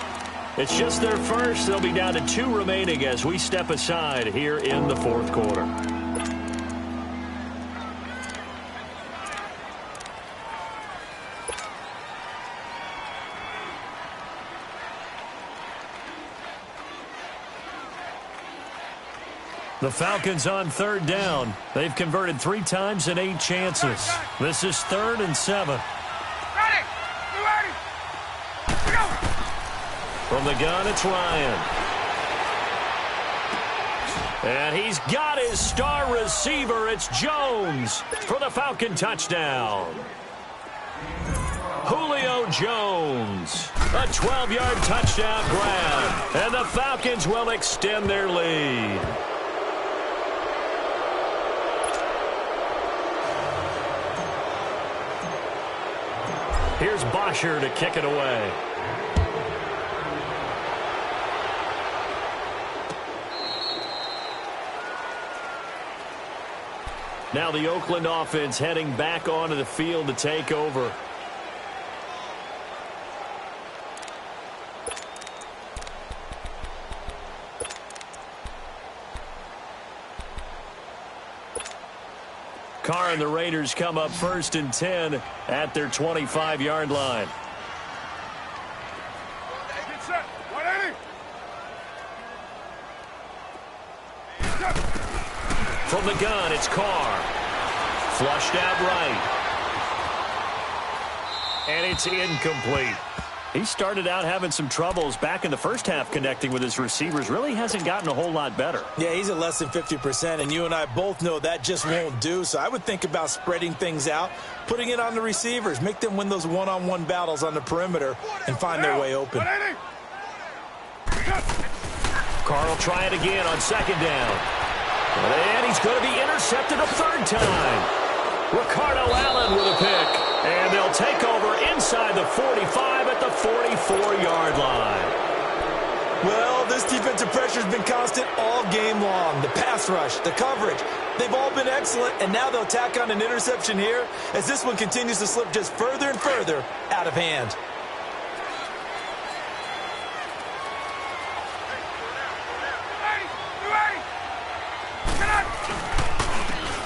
Speaker 2: It's just their first. They'll be down to 2 remaining as we step aside here in the 4th quarter. The Falcons on 3rd down. They've converted 3 times in 8 chances. This is 3rd and 7.
Speaker 4: Ready! You ready? Go!
Speaker 2: From the gun, it's Ryan. And he's got his star receiver. It's Jones for the Falcon touchdown. Julio Jones. A 12-yard touchdown grab. And the Falcons will extend their lead. Here's Bosher to kick it away. Now the Oakland offense heading back onto the field to take over. Carr and the Raiders come up 1st and 10 at their 25-yard line. From the gun, it's Carr. Flushed out right. And it's incomplete. He started out having some troubles back in the first half connecting with his receivers. Really hasn't gotten a whole lot better.
Speaker 3: Yeah, he's at less than 50%, and you and I both know that just won't do. So I would think about spreading things out, putting it on the receivers, make them win those one-on-one battles on the perimeter and find their way open.
Speaker 2: Carr will try it again on 2nd down. And he's going to be intercepted a 3rd time. Ricardo Allen with a pick. And they'll take over inside the 45 at the 44-yard line.
Speaker 3: Well, this defensive pressure has been constant all game long. The pass rush, the coverage, they've all been excellent. And now they'll tack on an interception here as this one continues to slip just further and further out of hand.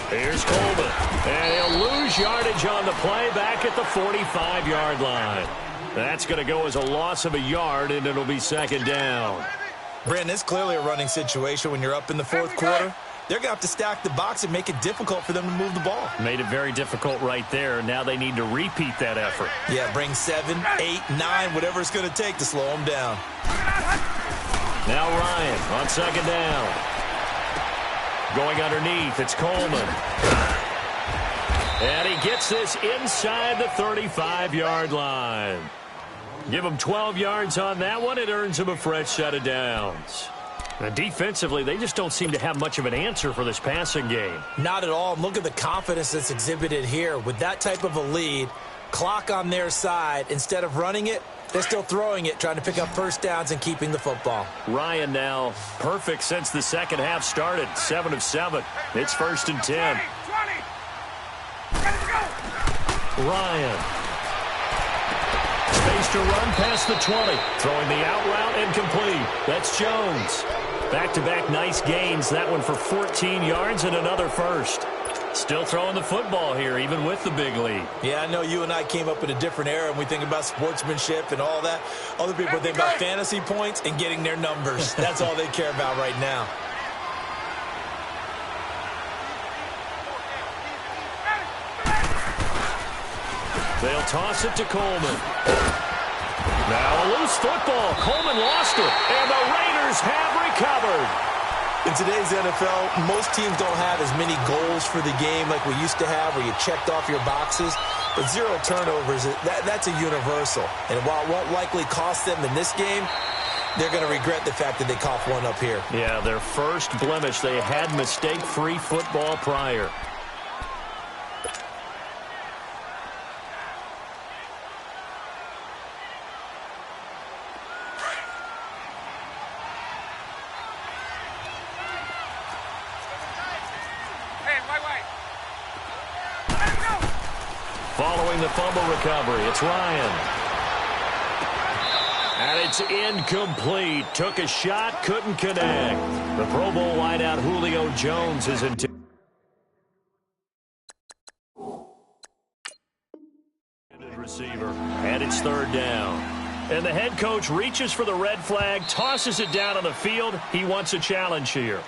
Speaker 2: Here's Coleman, and he'll lose yardage on the play back at the 45-yard line. That's going to go as a loss of a yard, and it'll be 2nd down.
Speaker 3: Brandon, it's clearly a running situation when you're up in the 4th quarter. They're going to have to stack the box and make it difficult for them to move the ball.
Speaker 2: Made it very difficult right there. Now they need to repeat that effort.
Speaker 3: Yeah, bring 7, 8, 9, whatever it's going to take to slow them down.
Speaker 2: Now Ryan on 2nd down. Going underneath, it's Coleman. And he gets this inside the 35-yard line. Give him 12 yards on that one. It earns him a fresh set of downs. And defensively, they just don't seem to have much of an answer for this passing game.
Speaker 3: Not at all. Look at the confidence that's exhibited here. With that type of a lead, clock on their side, instead of running it, they're still throwing it, trying to pick up 1st downs and keeping the football.
Speaker 2: Ryan now perfect since the 2nd half started. 7 of 7. It's 1st and 10. Ryan. Space to run past the 20. Throwing the out route incomplete. That's Jones. Back-to-back nice gains. That one for 14 yards and another first. Still throwing the football here, even with the big lead. Yeah, I know you and I came up in a different era, and we think about sportsmanship and all that. Other people think about fantasy points and getting their numbers. That's all they care about right now. They'll toss it to Coleman. Now a loose football. Coleman lost it, and the Raiders have recovered.
Speaker 3: In today's NFL, most teams don't have as many goals for the game like we used to have where you checked off your boxes. But 0 turnovers, that's a universal. And while it won't likely cost them in this game, they're going to regret the fact that they coughed one up here.
Speaker 2: Yeah, their first blemish. They had mistake-free football prior. Following the fumble recovery, it's Ryan. And it's incomplete. Took a shot, couldn't connect. The Pro Bowl wideout Julio Jones is in. Receiver, and it's 3rd down. And the head coach reaches for the red flag, tosses it down on the field. He wants a challenge here.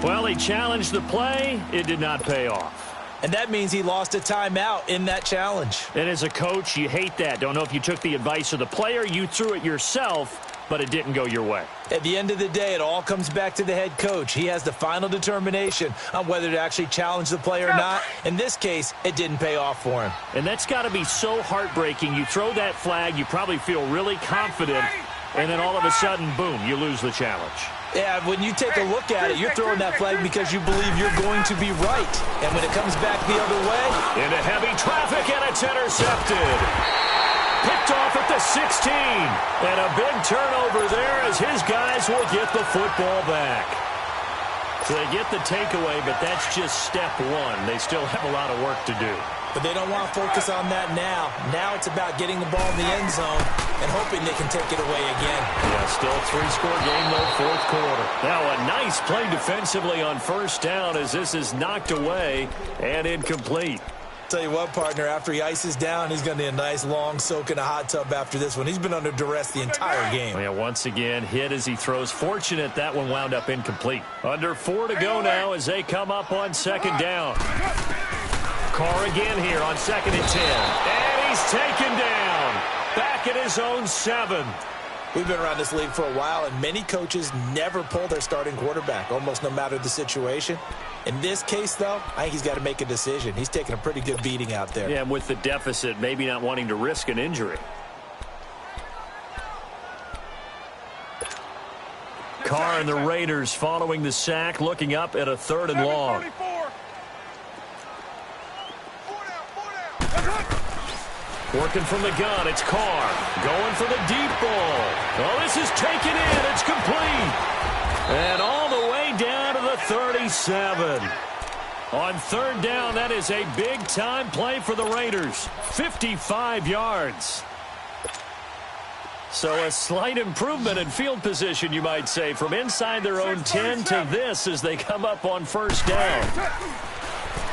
Speaker 2: Well, he challenged the play. It did not pay off.
Speaker 3: And that means he lost a timeout in that challenge.
Speaker 2: And as a coach, you hate that. Don't know if you took the advice of the player. You threw it yourself, but it didn't go your way.
Speaker 3: At the end of the day, it all comes back to the head coach. He has the final determination on whether to actually challenge the play or not. In this case, it didn't pay off for him.
Speaker 2: And that's got to be so heartbreaking. You throw that flag, you probably feel really confident, and then all of a sudden, boom, you lose the challenge.
Speaker 3: Yeah, when you take a look at it, you're throwing that flag because you believe you're going to be right. And when it comes back the other way...
Speaker 2: Into heavy traffic, and it's intercepted. Picked off at the 16. And a big turnover there as his guys will get the football back. So they get the takeaway, but that's just step one. They still have a lot of work to do.
Speaker 3: But they don't want to focus on that now. Now it's about getting the ball in the end zone and hoping they can take it away again.
Speaker 2: Yeah, still three-score game, though, fourth quarter. Now a nice play defensively on first down as this is knocked away and incomplete.
Speaker 3: Tell you what, partner, after he ices down, he's going to need a nice long soak in a hot tub after this one. He's been under duress the entire game.
Speaker 2: Yeah, once again, hit as he throws. Fortunate that one wound up incomplete. Under 4 to go now as they come up on second down. Carr again here on 2nd and 10. And he's taken down. Back at his own 7.
Speaker 3: We've been around this league for a while, and many coaches never pull their starting quarterback, almost no matter the situation. In this case, though, I think he's got to make a decision. He's taking a pretty good beating out there.
Speaker 2: Yeah, and with the deficit, maybe not wanting to risk an injury. Carr and the Raiders following the sack, looking up at a 3rd and long. Working from the gun, it's Carr. Going for the deep ball. Oh, this is taken in. It's complete. And all the way down to the 37. On 3rd down, that is a big-time play for the Raiders. 55 yards. So a slight improvement in field position, you might say, from inside their own 10 to this as they come up on first down.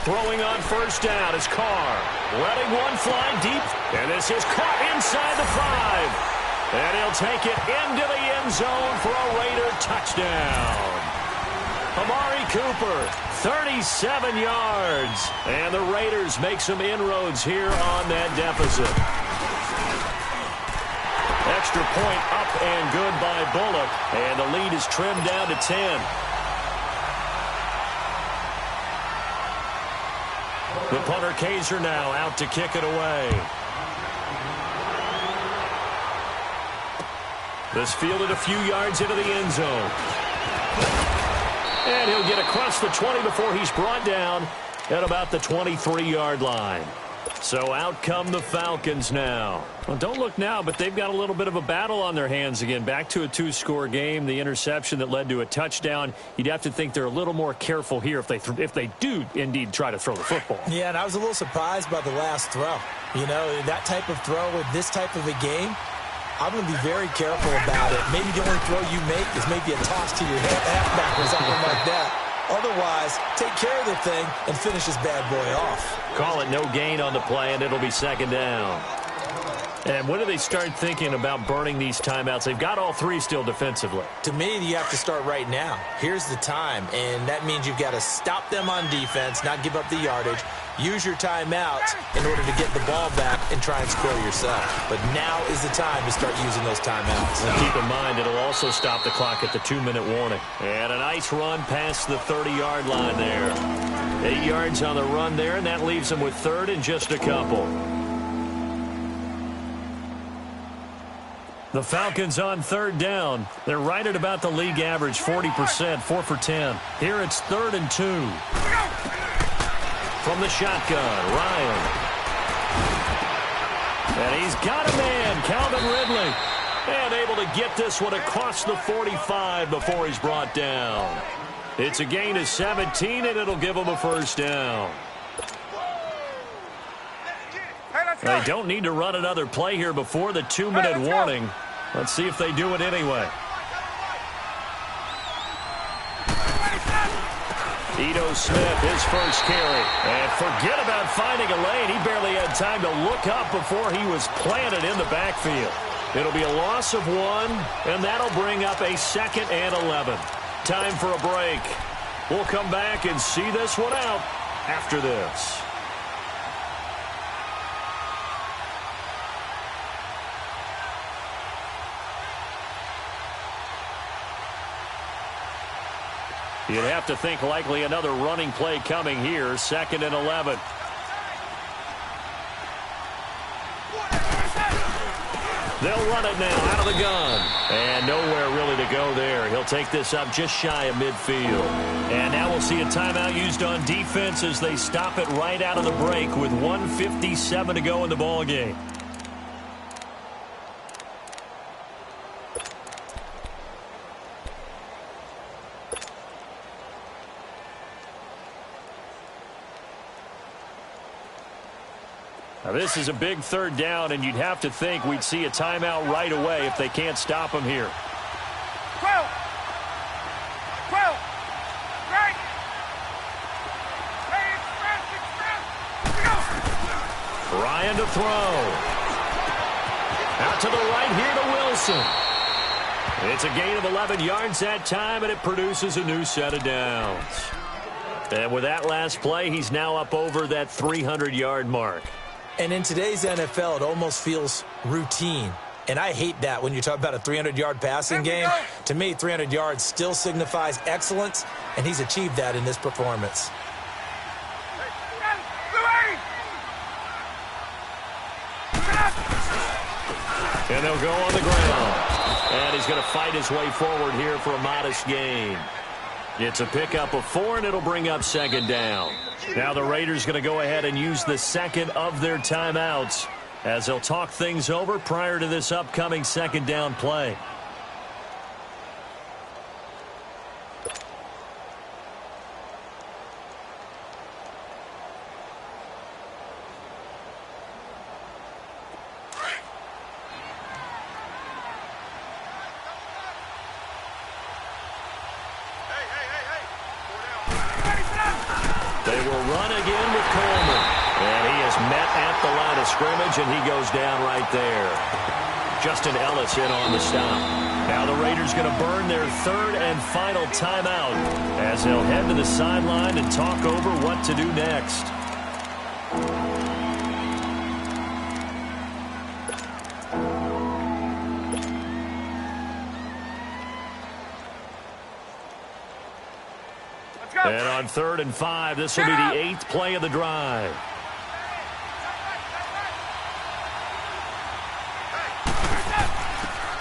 Speaker 2: Throwing on first down is Carr. Letting one fly deep. And this is caught inside the 5. And he'll take it into the end zone for a Raider touchdown. Amari Cooper, 37 yards. And the Raiders make some inroads here on that deficit. Extra point up and good by Bullock. And the lead is trimmed down to 10. The punter Kaiser now out to kick it away. This fielded a few yards into the end zone. And he'll get across the 20 before he's brought down at about the 23-yard line. So out come the Falcons now. Well, don't look now, but they've got a little bit of a battle on their hands again. Back to a 2-score game. The interception that led to a touchdown. You'd have to think they're a little more careful here if they do indeed try to throw the football.
Speaker 3: Yeah, and I was a little surprised by the last throw. You know, that type of throw with this type of a game, I'm going to be very careful about it. Maybe the only throw you make is maybe a toss to your halfback or something like that. Otherwise, take care of the thing and finish this bad boy off.
Speaker 2: Call it no gain on the play, and it'll be second down. And when do they start thinking about burning these timeouts? They've got all 3 still defensively.
Speaker 3: To me, you have to start right now. Here's the time, and that means you've got to stop them on defense, not give up the yardage, use your timeouts in order to get the ball back and try and score yourself. But now is the time to start using those timeouts.
Speaker 2: And keep in mind, it'll also stop the clock at the 2-minute warning. And a nice run past the 30-yard line there. 8 yards on the run there, and that leaves them with 3rd and just a couple. The Falcons on 3rd down. They're right at about the league average, 40%, 4 for 10. Here it's 3rd and 2. From the shotgun, Ryan. And he's got a man, Calvin Ridley. And able to get this one across the 45 before he's brought down. It's a gain of 17, and it'll give him a first down. They don't need to run another play here before the 2-minute warning. Let's see if they do it anyway. Ito Smith, his first carry. And forget about finding a lane. He barely had time to look up before he was planted in the backfield. It'll be a loss of 1, and that'll bring up a 2nd and 11. Time for a break. We'll come back and see this one out after this. You'd have to think likely another running play coming here, 2nd and 11. They'll run it now out of the gun. And nowhere really to go there. He'll take this up just shy of midfield. And now we'll see a timeout used on defense as they stop it right out of the break with 1:57 to go in the ballgame. Now, this is a big third down, and you'd have to think we'd see a timeout right away if they can't stop him here.
Speaker 4: 12. 12. Right. Hey, express. Go.
Speaker 2: Ryan to throw. Out to the right here to Wilson. It's a gain of 11 yards that time, and it produces a new set of downs. And with that last play, he's now up over that 300-yard mark.
Speaker 3: And in today's NFL, it almost feels routine. And I hate that when you talk about a 300-yard passing game. To me, 300 yards still signifies excellence, and he's achieved that in this performance.
Speaker 2: And they'll go on the ground. And he's going to fight his way forward here for a modest gain. It's a pickup of 4, and it'll bring up second down. Now the Raiders going to go ahead and use the second of their timeouts as they'll talk things over prior to this upcoming second down play. And he goes down right there. Justin Ellis in on the stop. Now the Raiders going to burn their third and final timeout as they'll head to the sideline and talk over what to do next.
Speaker 4: Let's go.
Speaker 2: And on 3rd and 5, this will be the 8th play of the drive.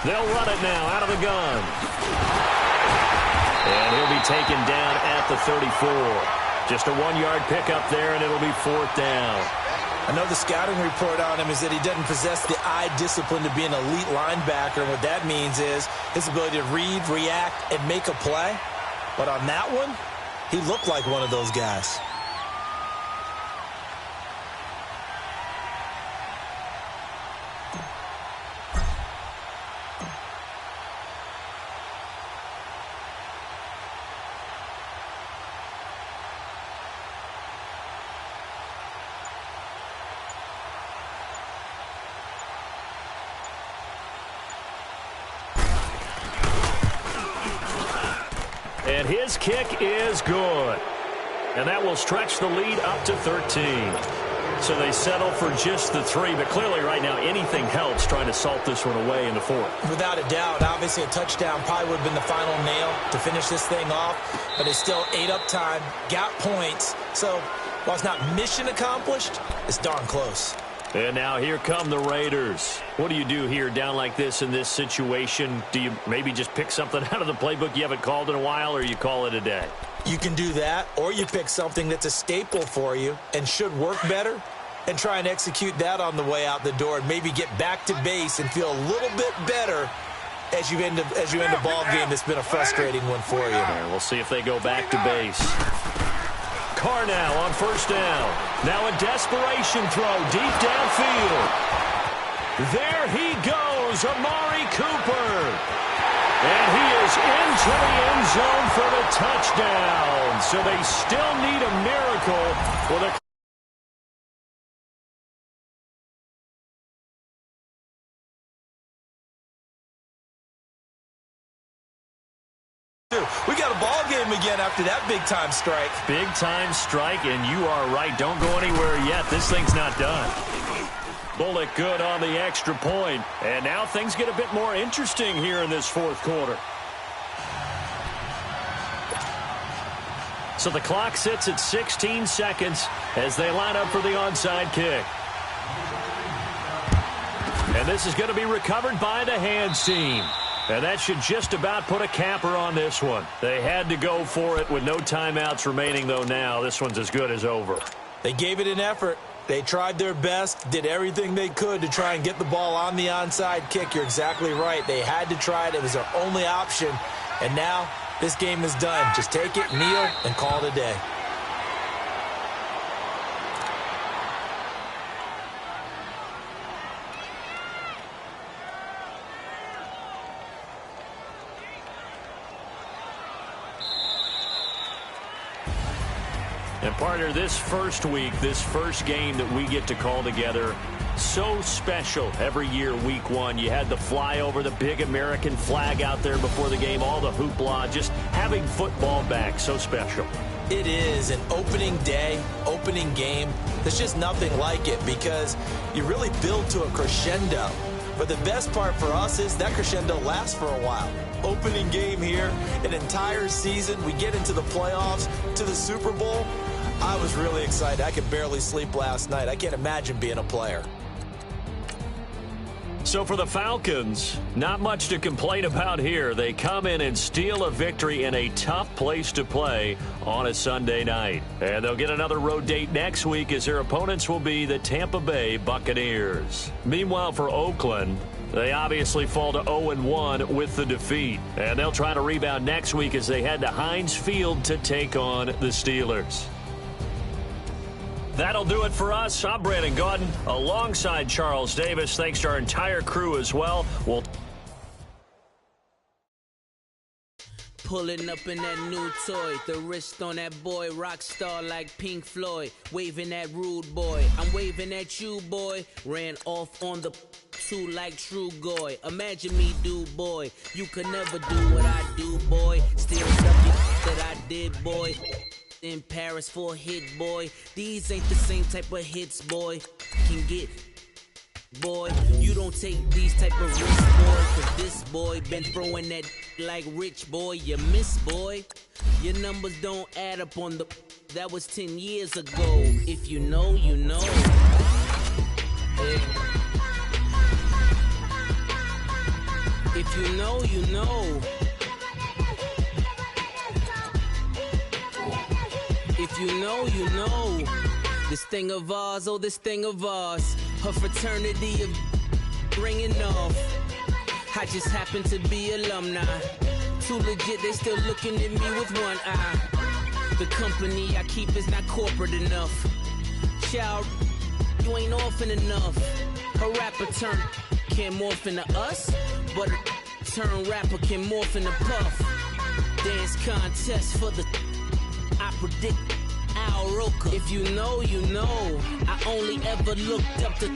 Speaker 2: They'll run it now out of the gun. And he'll be taken down at the 34. Just a 1-yard pickup there, and it'll be 4th down.
Speaker 3: I know the scouting report on him is that he doesn't possess the eye discipline to be an elite linebacker. And what that means is his ability to read, react, and make a play. But on that one, he looked like one of those guys.
Speaker 2: And his kick is good. And that will stretch the lead up to 13. So they settle for just the 3. But clearly right now anything helps trying to salt this one away in the 4th.
Speaker 3: Without a doubt. Obviously a touchdown probably would have been the final nail to finish this thing off. But it's still ate up time. Got points. So while it's not mission accomplished, it's darn close.
Speaker 2: And now here come the Raiders. What do you do here down like this in this situation? Do you maybe just pick something out of the playbook you haven't called in a while, or you call it a day?
Speaker 3: You can do that, or you pick something that's a staple for you and should work better and try and execute that on the way out the door and maybe get back to base and feel a little bit better as you end a ball game that's been a frustrating one for you.
Speaker 2: And we'll see if they go back to base. Carr now on 1st down. Now a desperation throw deep downfield. There he goes, Amari Cooper. And he is into the end zone for the touchdown. So they still need a miracle with a
Speaker 3: We got a ball game again after that big-time strike.
Speaker 2: Big-time strike, and you are right. Don't go anywhere yet. This thing's not done. Bullock good on the extra point. And now things get a bit more interesting here in this 4th quarter. So the clock sits at 16 seconds as they line up for the onside kick. And this is going to be recovered by the hands team. And that should just about put a capper on this one. They had to go for it with no timeouts remaining, though now. This one's as good as over.
Speaker 3: They gave it an effort. They tried their best, did everything they could to try and get the ball on the onside kick. You're exactly right. They had to try it. It was their only option. And now this game is done. Just take it, kneel, and call it a day.
Speaker 2: Partner, this first week, this first game that we get to call together, so special every year, week one. You had the flyover, the big American flag out there before the game, all the hoopla, just having football back, so special.
Speaker 3: It is an opening day, opening game. There's just nothing like it because you really build to a crescendo. But the best part for us is that crescendo lasts for a while. Opening game here, an entire season. We get into the playoffs, to the Super Bowl. I was really excited. I could barely sleep last night. I can't imagine being a player.
Speaker 2: So for the Falcons, not much to complain about here. They come in and steal a victory in a tough place to play on a Sunday night. And they'll get another road date next week as their opponents will be the Tampa Bay Buccaneers. Meanwhile, for Oakland, they obviously fall to 0-1 with the defeat. And they'll try to rebound next week as they head to Heinz Field to take on the Steelers. That'll do it for us. I'm Brandon Gaudin alongside Charles Davis. Thanks to our entire crew as well. We'll
Speaker 5: Pulling up in that new toy, the wrist on that boy, rock star like Pink Floyd, waving at rude boy, I'm waving at you boy, ran off on the two like True Goy, imagine me do boy, you could never do what I do boy, still stuff that I did boy, in Paris for a hit boy, these ain't the same type of hits boy, can get boy, you don't take these type of risks, boy, cause this boy been throwing that like rich boy, you miss boy, your numbers don't add up on the, that was 10 years ago, if you know, you know, hey. If you know, you know, if you know, you know, this thing of ours, oh this thing of ours, her fraternity of ringing off. I just happen to be alumni. Too legit, they still looking at me with one eye. The company I keep is not corporate enough. Child, you ain't orphan enough. A rapper turn can't morph into us, but a turn rapper can morph into Puff. Dance contest for the I predict Al Roker. If you know, you know. I only ever looked up to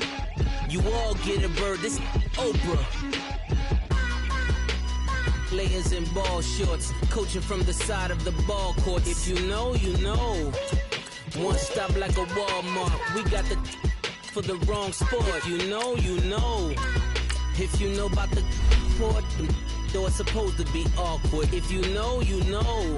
Speaker 5: you all get a bird. This Oprah. Players in ball shorts, coaching from the side of the ball court. If you know, you know. One stop like a Walmart. We got the for the wrong sport. If you know, you know. If you know about the port, though it's supposed to be awkward. If you know, you know.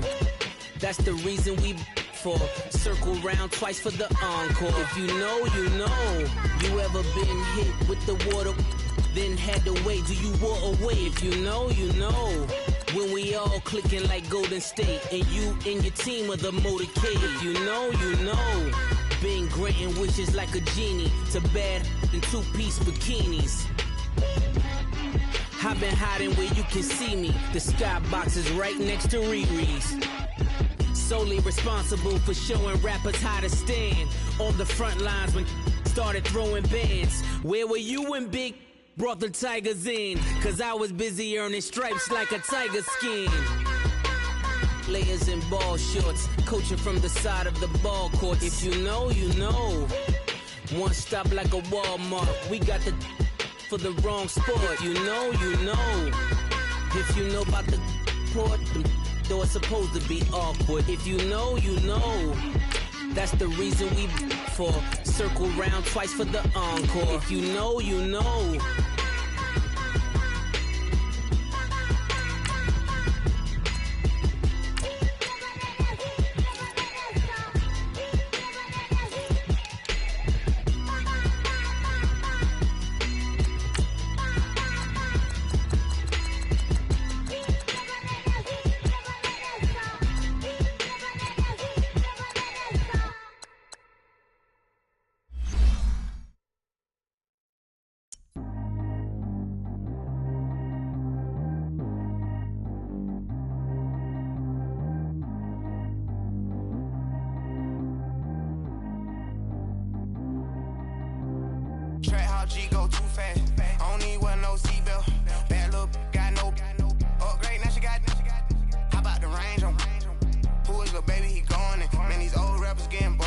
Speaker 5: That's the reason we for circle round twice for the encore. If you know, you know. You ever been hit with the water? Then had to wait, do you walk away? If you know, you know. When we all clicking like Golden State, and you and your team are the motorcade. If you know, you know. Been granting wishes like a genie to bad in two-piece bikinis. I've been hiding where you can see me. The skybox is right next to Riri's. Solely responsible for showing rappers how to stand on the front lines when started throwing bands. Where were you when Big brought the Tigers in? Cause I was busy earning stripes like a tiger skin. Players in ball shorts, coaching from the side of the ball court. If you know, you know. One stop like a Walmart. We got the for the wrong sport. If you know, you know. If you know about the port, though it's supposed to be awkward. If you know, you know. That's the reason we for circle round twice for the encore. If you know, you know.
Speaker 6: G go too fast. I don't need one no seatbelt. Bad little got no upgrade. Now she got. How about the range on? Who is the baby? He going in. Man, these old rappers getting bored.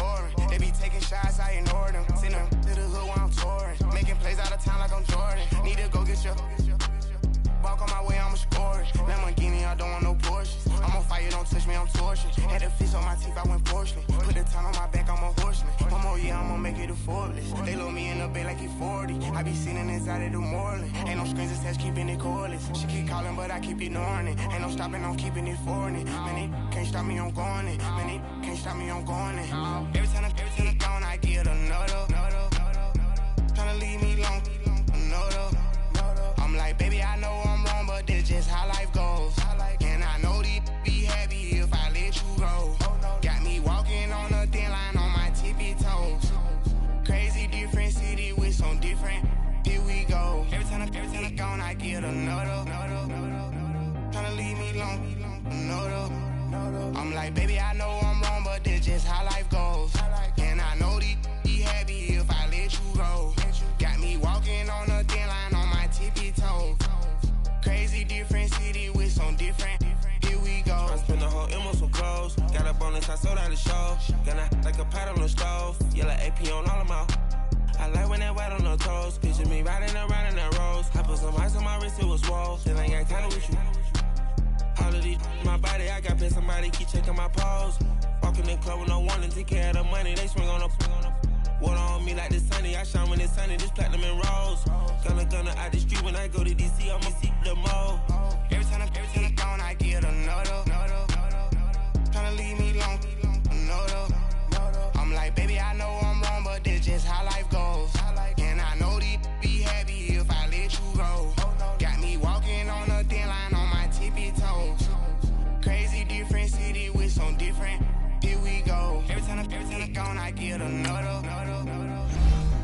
Speaker 6: forkless. They load me in the bed like he 40. I be sitting inside of the Moreland. Ain't no strings attached, keeping it cordless. She keep calling, but I keep ignoring it. Ain't no stopping, I'm keeping it for it. Man, it can't stop me, I'm going it. Man, it can't stop me, I'm going it. Every time I'm gone, I get another. Tryna leave me alone, another. I'm like, baby, I know I'm wrong, but this just how life goes. And I know these be happy if I let you go. Got me walking on a thin line on my tippy toes. Crazy different city with some different. Here we go. Every time I'm gone, I get another. Tryna leave me alone, another. I'm like, baby, I know I'm wrong, but this just how life goes. And I know these be happy if I let you go. Got me walking on a thin line on my tippy toes. Crazy different city with some different. Here we go.
Speaker 7: I spent the whole M on some clothes. Got up on this, I sold out the show. Gonna like a pot on the stove. Yellow AP on all of my. I like when that wet on the toes. Picture me riding around in that rose. I put some ice on my wrist, it was swole. Still ain't got time with you. All of these my body, I got pissed. Somebody keep checking my pose. Walking in club with no warning, take care of the money. They swing on the. Water on me like the sunny. I shine when it's sunny. This platinum and rose. Gonna out the street when I go to DC. I'ma see the mall.
Speaker 6: Every time I'm gone, I get another. Tryna leave me alone, another. I'm like, baby, I know I'm wrong, but this just how life goes. And I know these be happy if I let you go. Got me walking on a thin line on my tippy toes. Crazy different city with some different. Here we go. Every time I'm gone, I get another.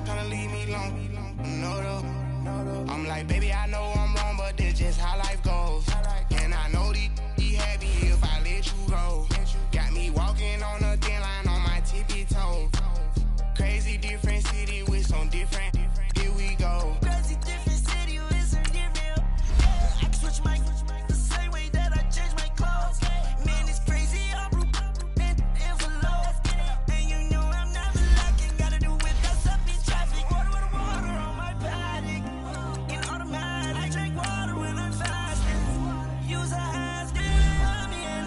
Speaker 6: Tryna leave me alone, another. I'm like, baby, I know I'm wrong, but this just how life goes. And I know these be happy if I let you go. Got me walking on a thin line on my tippy toes. Crazy different city with some different. Here we go.
Speaker 1: Crazy different city with some different. I switch my the same way that I change my clothes. Man, it's crazy. I'm and envelope. And you know I'm never lacking. Gotta do with us up in traffic. Water on my body. In automatic. I drink water when I'm fasting. Use a has on me and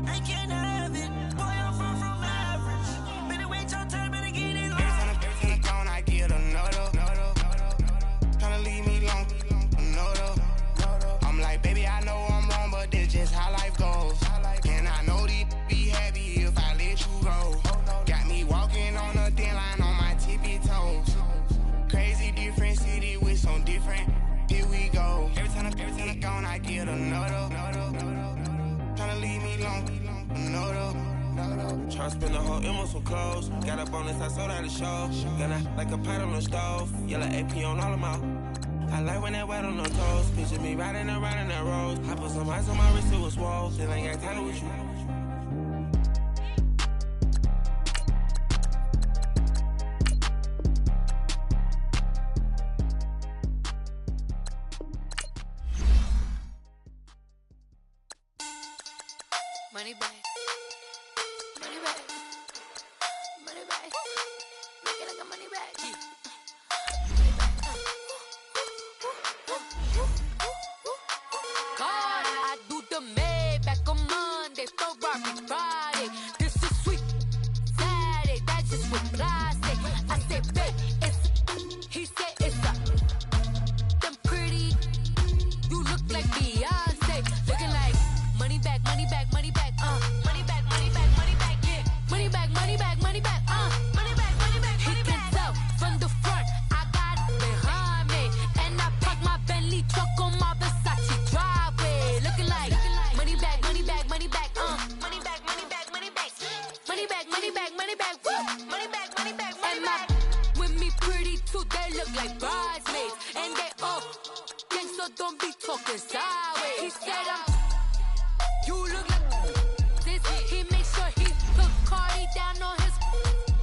Speaker 1: I can't have it. Boy, I'm far from average. Better wait your turn, better get in line.
Speaker 6: Every time I'm gone, I get another. Tryna leave me alone, another. I'm like, baby, I know I'm wrong, but this just how life goes. And I know these be happy if I let you go. Got me walking on a thin line on my tippy toes. Crazy different city with some different. Here we go. Every time I'm gone, I get another. Tryna leave me alone, another.
Speaker 7: Tryna spend the whole M on some clothes. Got up on this, I sold out the show. Gonna like a pot on the stove. Yellow AP on all of my. I like when that wet on the toes. Picture me riding around in that rose. I put some ice on my wrist, it was swole. Still ain't got time with you.
Speaker 8: Money back. Money back. Money back. Make it like a money back. Money back. God, I do the Maybach on Monday, Ferrari Friday. This is sweet Saturday. That's just what I say. I say, babe, it's. He said it's a. Them pretty. You look like Beyonce. Looking like money back, money back, money back. Money back, money back, money back, yeah. Money back, money back, money back, money back, money back, money back. He can tell from the front, I got it behind me. And I park my Bentley truck on my Versace driveway. Looking like money back, money back, money back, money back, money back, money back. Money back, money back, money back, woo. Money back, money back, money back. With me pretty too, they look like bridesmaids. And they all gang, so don't be talking sideways. He said you look like this. He make sure he put Cardi down on his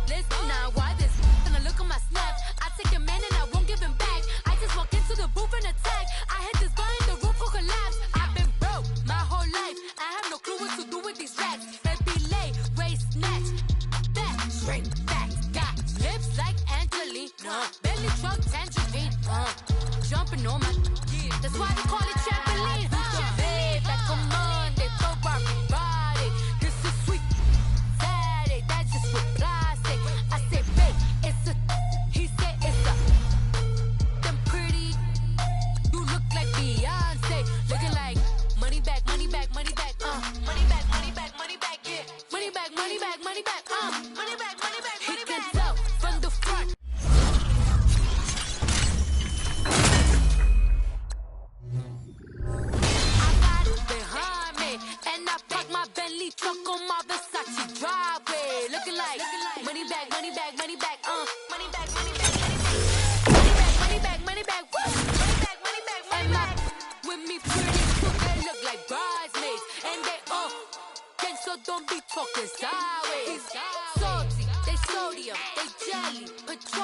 Speaker 8: list. Now why this? And I look at my snap. I take a man and I won't give him back. I just walk into the booth and attack. I hit this guy in the roof will collapse. I've been broke my whole life. I have no clue what to do with these rats. Baby lay, waist snatch, back, shrink back. Got lips like Angelina, belly truck tangerine. Jumping on my, that's why they call it trampoline. Back on Monday, Ferrari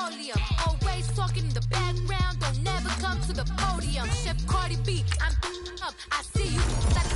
Speaker 8: petroleum. Always talking in the background, don't never come to the podium. Chef Cardi B, I'm up. I see you like